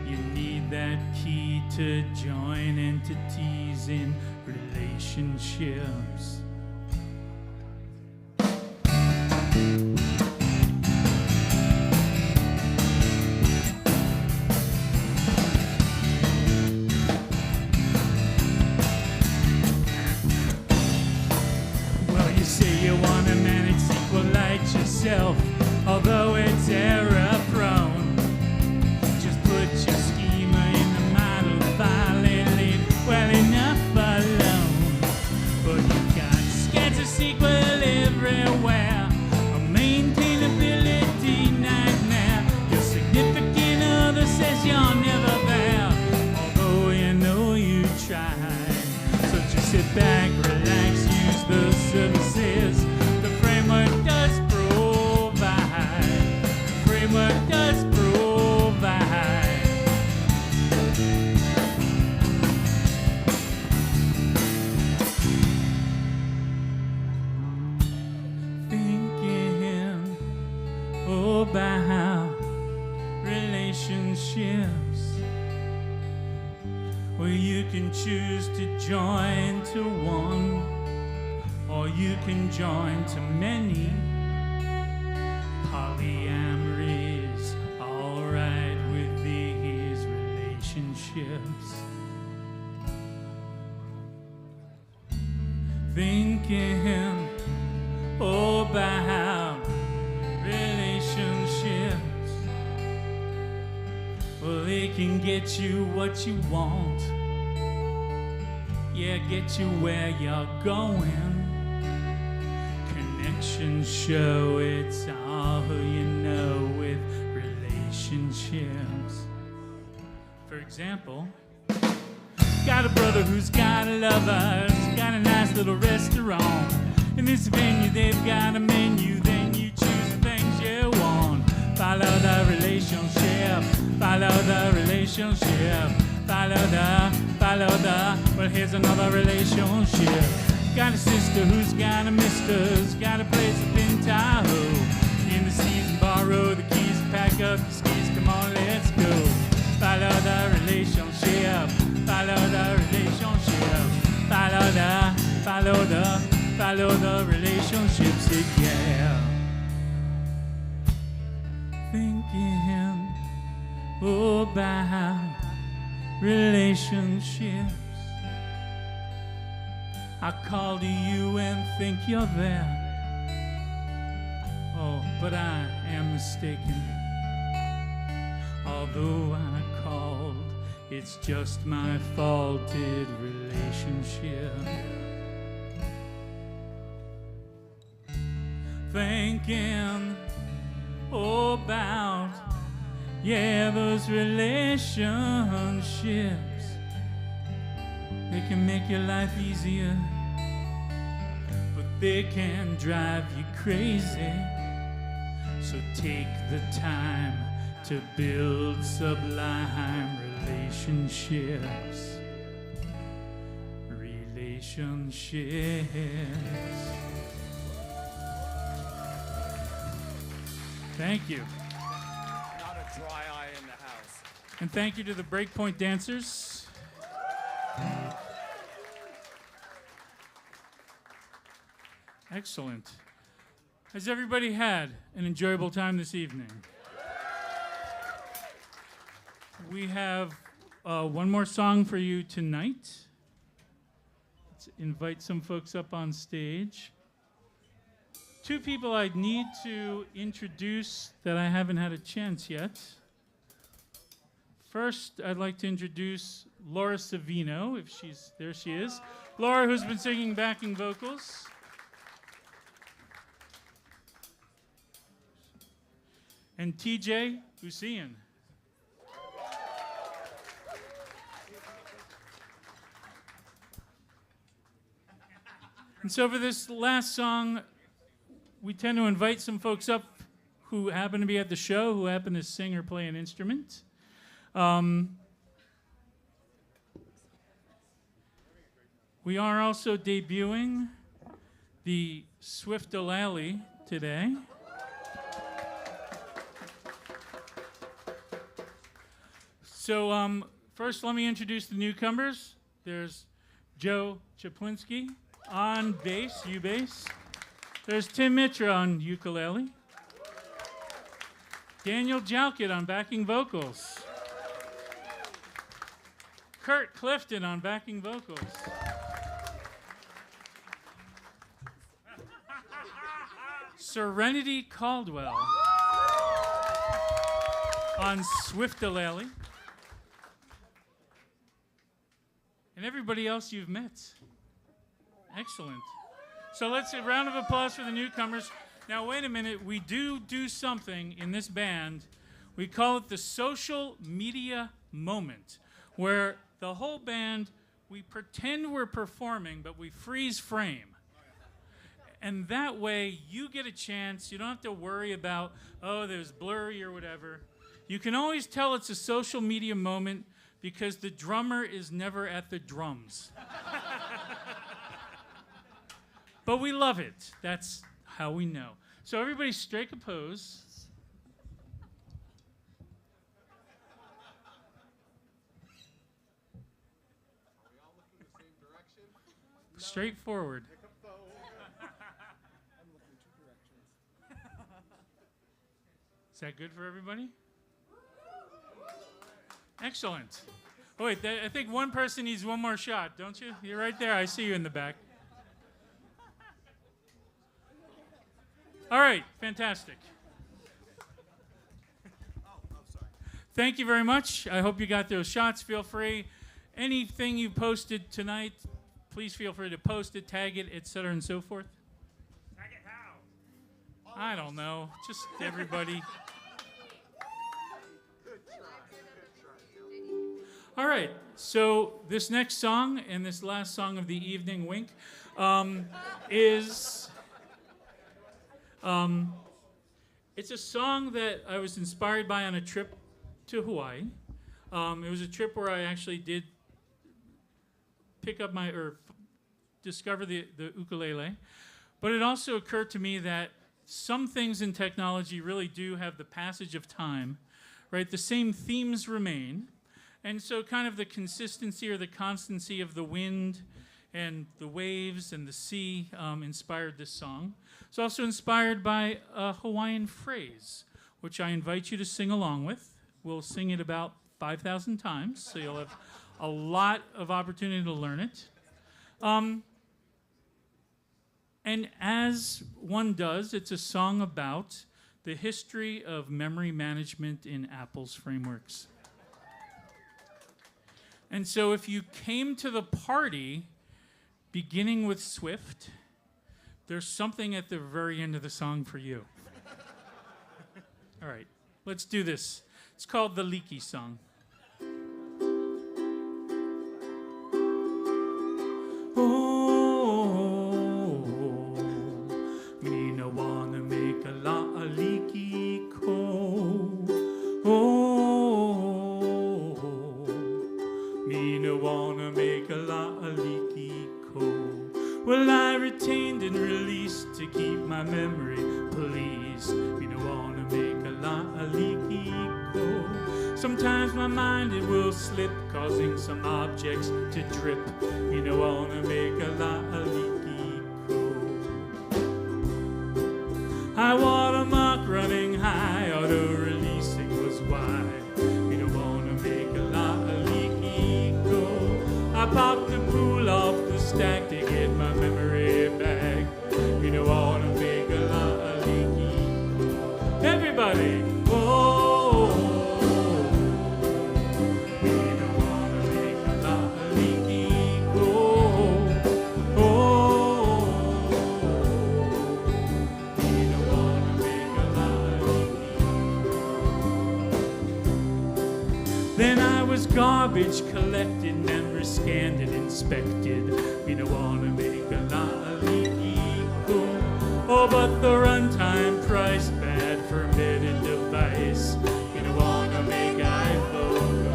You need that key to join entities in relationships. Although it's error prone, relationships, where you can choose to join to one, or you can join to many. Polyamory is alright with these relationships. Thinking about relationships, well, they can get you what you want, yeah, get you where you're going. Connections show it's all who you know with relationships. For example, got a brother who's got a lover, who's got a nice little restaurant. In this venue, they've got a menu, then you choose the things you want. Follow the relationship, follow the relationship, follow the, well, here's another relationship. Got a sister who's got a mister, who's got a place up in Tahoe. In the season, borrow the keys, pack up your skis, come on, let's go. Follow the relationship, follow the relationship, follow the relationships, yeah. Thinking about relationships, I call to you and think you're there. Oh, but I am mistaken. Although I called, it's just my faulted relationship. Thinking about, yeah, those relationships. They can make your life easier, but they can drive you crazy. So take the time to build sublime relationships. Relationships. Thank you. Not a dry eye in the house. And thank you to the Breakpoint dancers. Excellent. Has everybody had an enjoyable time this evening? We have one more song for you tonight. Let's invite some folks up on stage. Two people I'd need to introduce that I haven't had a chance yet. First, I'd like to introduce Laura Savino, if she's there. She is. Laura, who's been singing backing vocals. And TJ Hussein. And so for this last song, we tend to invite some folks up who happen to be at the show, who happen to sing or play an instrument. We are also debuting the SwiftUI today. So first, let me introduce the newcomers. There's Joe Chaplinski on bass, U-bass. There's Tim Mitra on ukulele. Daniel Jalkett on backing vocals. Kurt Clifton on backing vocals. Serenity Caldwell on SwiftUI. And everybody else you've met. Excellent. So let's a round of applause for the newcomers. Now, wait a minute. We do something in this band. We call it the social media moment, where the whole band, we pretend we're performing, but we freeze frame. And that way, you get a chance. You don't have to worry about, oh, there's blurry or whatever. You can always tell it's a social media moment because the drummer is never at the drums. But we love it. That's how we know. So everybody strike a pose. Straightforward. Is that good for everybody? Excellent. Oh, wait, I think one person needs one more shot, don't you? You're right there. I see you in the back. All right, fantastic. Thank you very much. I hope you got those shots. Feel free. Anything you posted tonight, please feel free to post it, tag it, etc., and so forth. Tag it how? I don't know. Just everybody. All right. So this next song and this last song of the evening, Wink, is... it's a song that I was inspired by on a trip to Hawaii. It was a trip where I actually did pick up discover the ukulele. But it also occurred to me that some things in technology really do have the passage of time, right? The same themes remain. And so kind of the consistency or the constancy of the wind and the waves and the sea inspired this song. It's also inspired by a Hawaiian phrase, which I invite you to sing along with. We'll sing it about 5,000 times, so you'll have a lot of opportunity to learn it. And as one does, it's a song about the history of memory management in Apple's frameworks. And so if you came to the party beginning with Swift, there's something at the very end of the song for you. All right, let's do this. It's called the Leaky song. Oh, me no wanna make a lot of leaky cold. Oh, me no wanna make a lot of leaky cold. Well, I retained and released to keep my memory pleased. Me no wanna make a lot of leaky cold. Sometimes my mind it will slip, causing some objects to drip. Me no wanna make a lot of leaky cold. High water mark running high, auto releasing was wide. Me no wanna make a lot of leaky cold. I popped the pool off the stack to get my memory back. Me no wanna make a lot of leaky cold. Everybody, oh. Garbage collected, never scanned and inspected. We don't want to make a lot of leaky cool. Oh, but the runtime price bad for embedded device. We don't want to make iPhone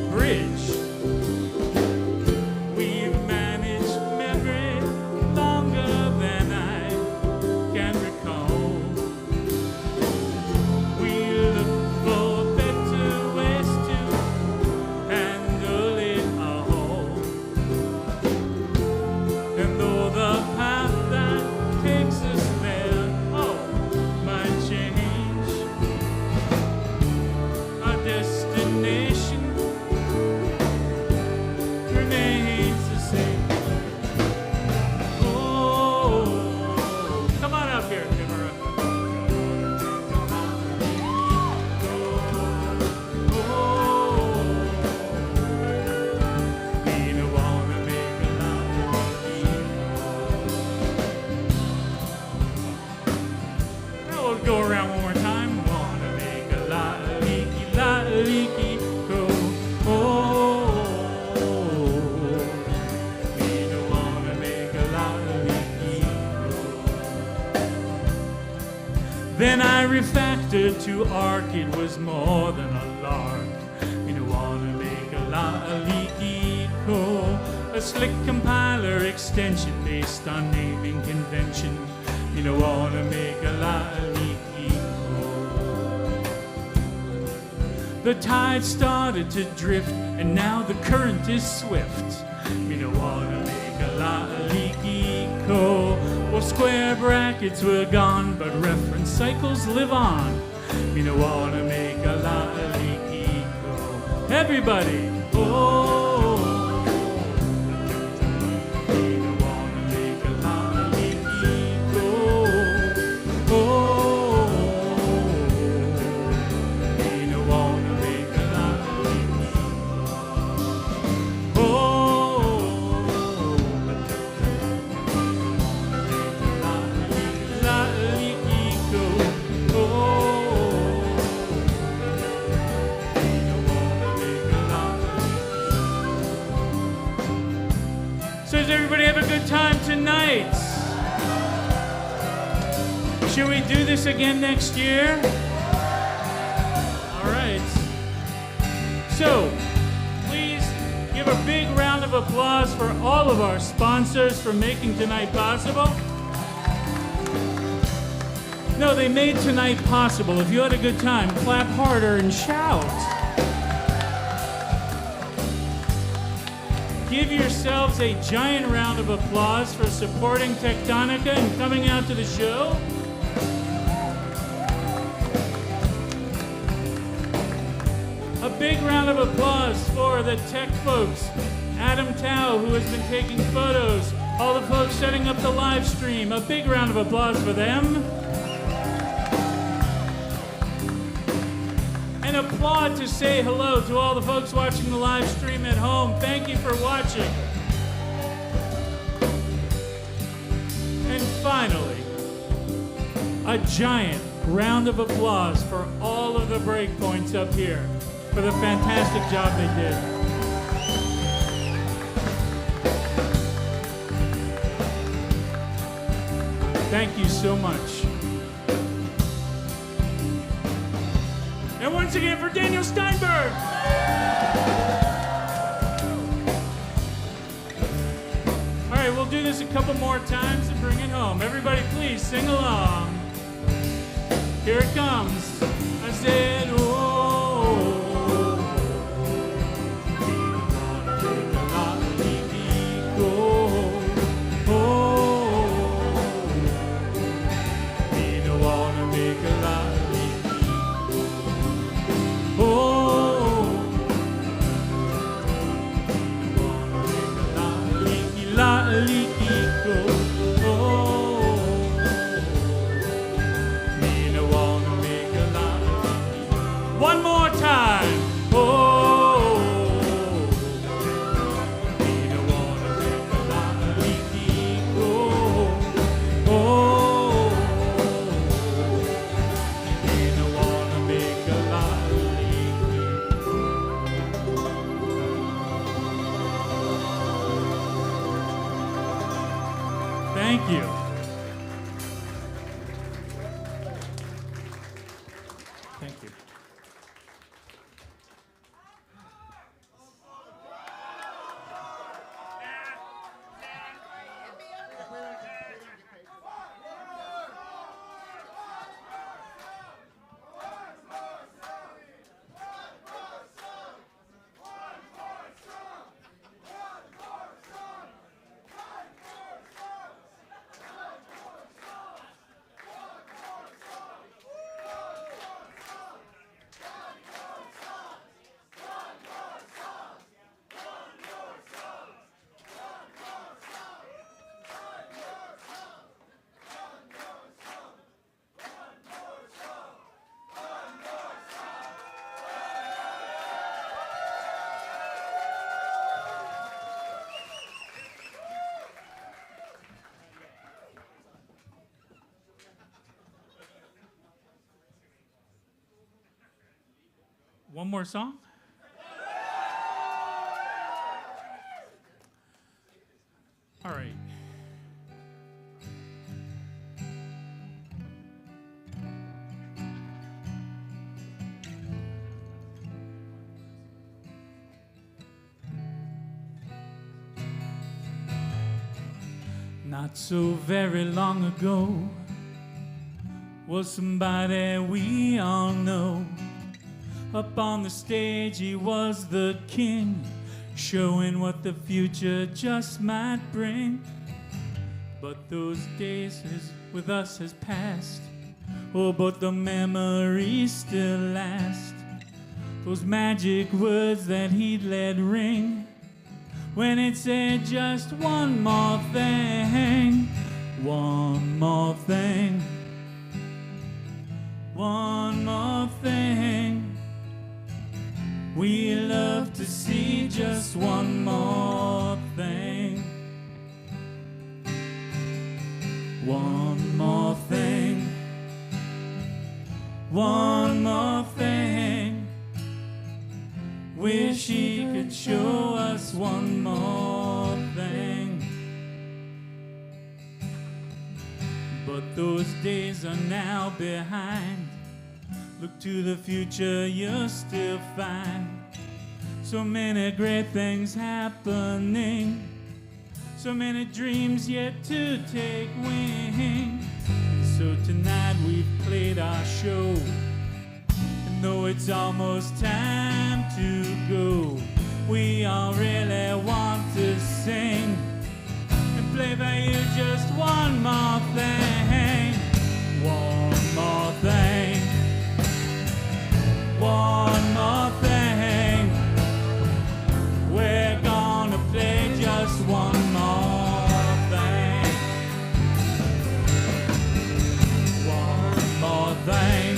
bridge. We've managed memory longer than I can recall. We look for Then I refactored to ARC, it was more than a lark. You don't wanna make a lot of leaky code. A slick compiler extension based on naming convention. You don't wanna make a lot of leaky code. The tide started to drift and now the current is swift. Me no wanna make a lot of leaky code. Well, square brackets were gone, but reference cycles live on. Me no wanna make a lot of leaky code. Everybody, oh. Everybody have a good time tonight. Should we do this again next year? All right. So, please give a big round of applause for all of our sponsors for making tonight possible. No, they made tonight possible. If you had a good time, clap harder and shout. Give yourselves a giant round of applause for supporting Tectonica and coming out to the show. A big round of applause for the tech folks. Adam Tao, who has been taking photos. All the folks setting up the live stream. A big round of applause for them. And applaud to say hello to all the folks watching the live stream at home. Thank you for watching. And finally, a giant round of applause for all of the Breakpoints up here for the fantastic job they did. Thank you so much. And once again for Daniel Steinberg. All right, we'll do this a couple more times and bring it home. Everybody, please sing along. Here it comes. I said, oh. One more time. Oh, me no wanna make a lot of leaky gold. Oh, me no wanna make a lot of leaky gold. Thank you. Thank you. One more song? All right. Not so very long ago was somebody we all know. Up on the stage he was the king, showing what the future just might bring. But those days with us has passed. Oh, but the memories still last. Those magic words that he'd let ring when it said just one more thing. One more thing. One more thing. We love to see just one more thing. One more thing. One more thing. Wish he could show us one more thing. But those days are now behind. Look to the future, you'll still find so many great things happening, so many dreams yet to take wing. And so tonight we've played our show, and though it's almost time to go, we all really want to sing and play for you just one more thing. One more thing. One more thing. We're gonna play just one more thing. One more thing.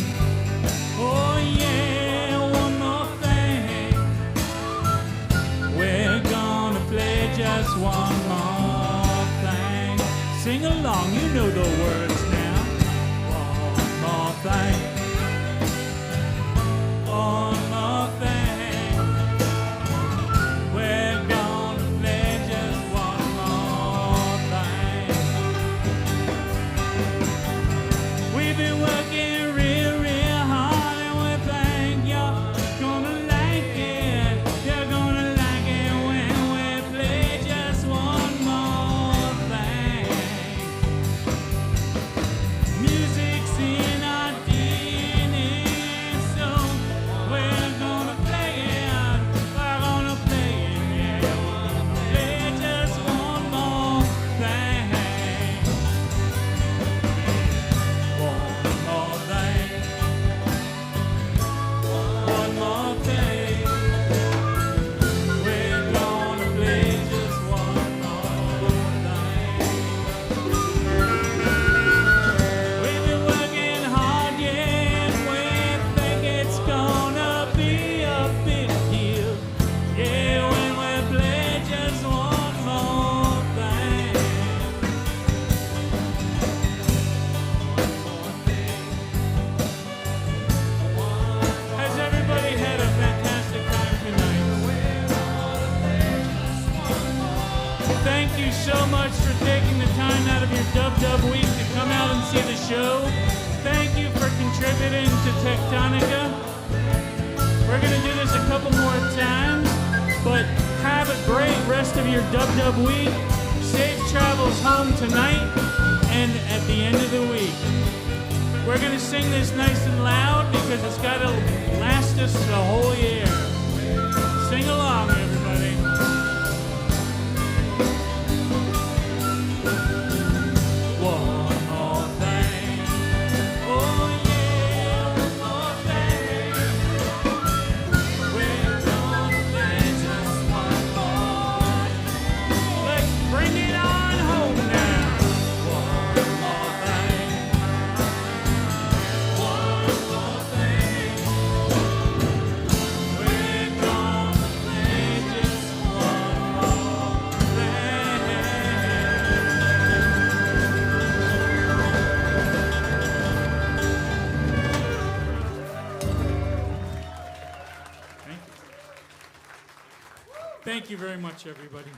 Oh yeah, one more thing. We're gonna play just one more thing. Sing along, you know the words now. One more thing. One more thing. We're gonna play just one more thing. We've been working real, real hard, and we think you're gonna like it. You're gonna like it when we play just one more thing. Music's in our DNA, so we're gonna play it. We're gonna play it, yeah. Play just one more thing. One more thing. One more thing. We're gonna play just one more thing. We've been working hard, yes, we think it's gonna be a big deal. Yeah, when we play just one more thing. Has everybody had a fantastic time tonight? Thank you so much for taking the time out of your Dub week to come out and see the show. Thank you for contributing to Tectonica. We're going to do this a couple more times, but have a great rest of your Dub week. Safe travels home tonight and at the end of the week. We're going to sing this nice and loud because it's got to last us the whole year. Sing along, everybody. One more thing. Oh yeah, one more thing. We're gonna play just one more. Let's bring it on home now. One more thing. One more thing. We're gonna play just one more thing. Thank you very much, everybody.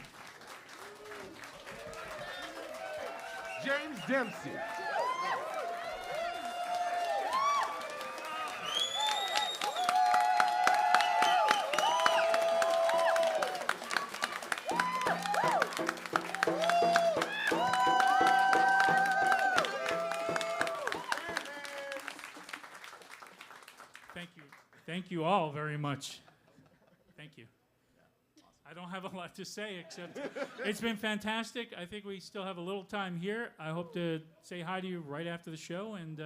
James Dempsey. Thank you. Thank you all very much. Thank you. I don't have a lot to say except it's been fantastic. I think we still have a little time here. I hope to say hi to you right after the show, and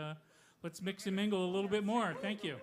let's mix and mingle a little bit more. Thank you.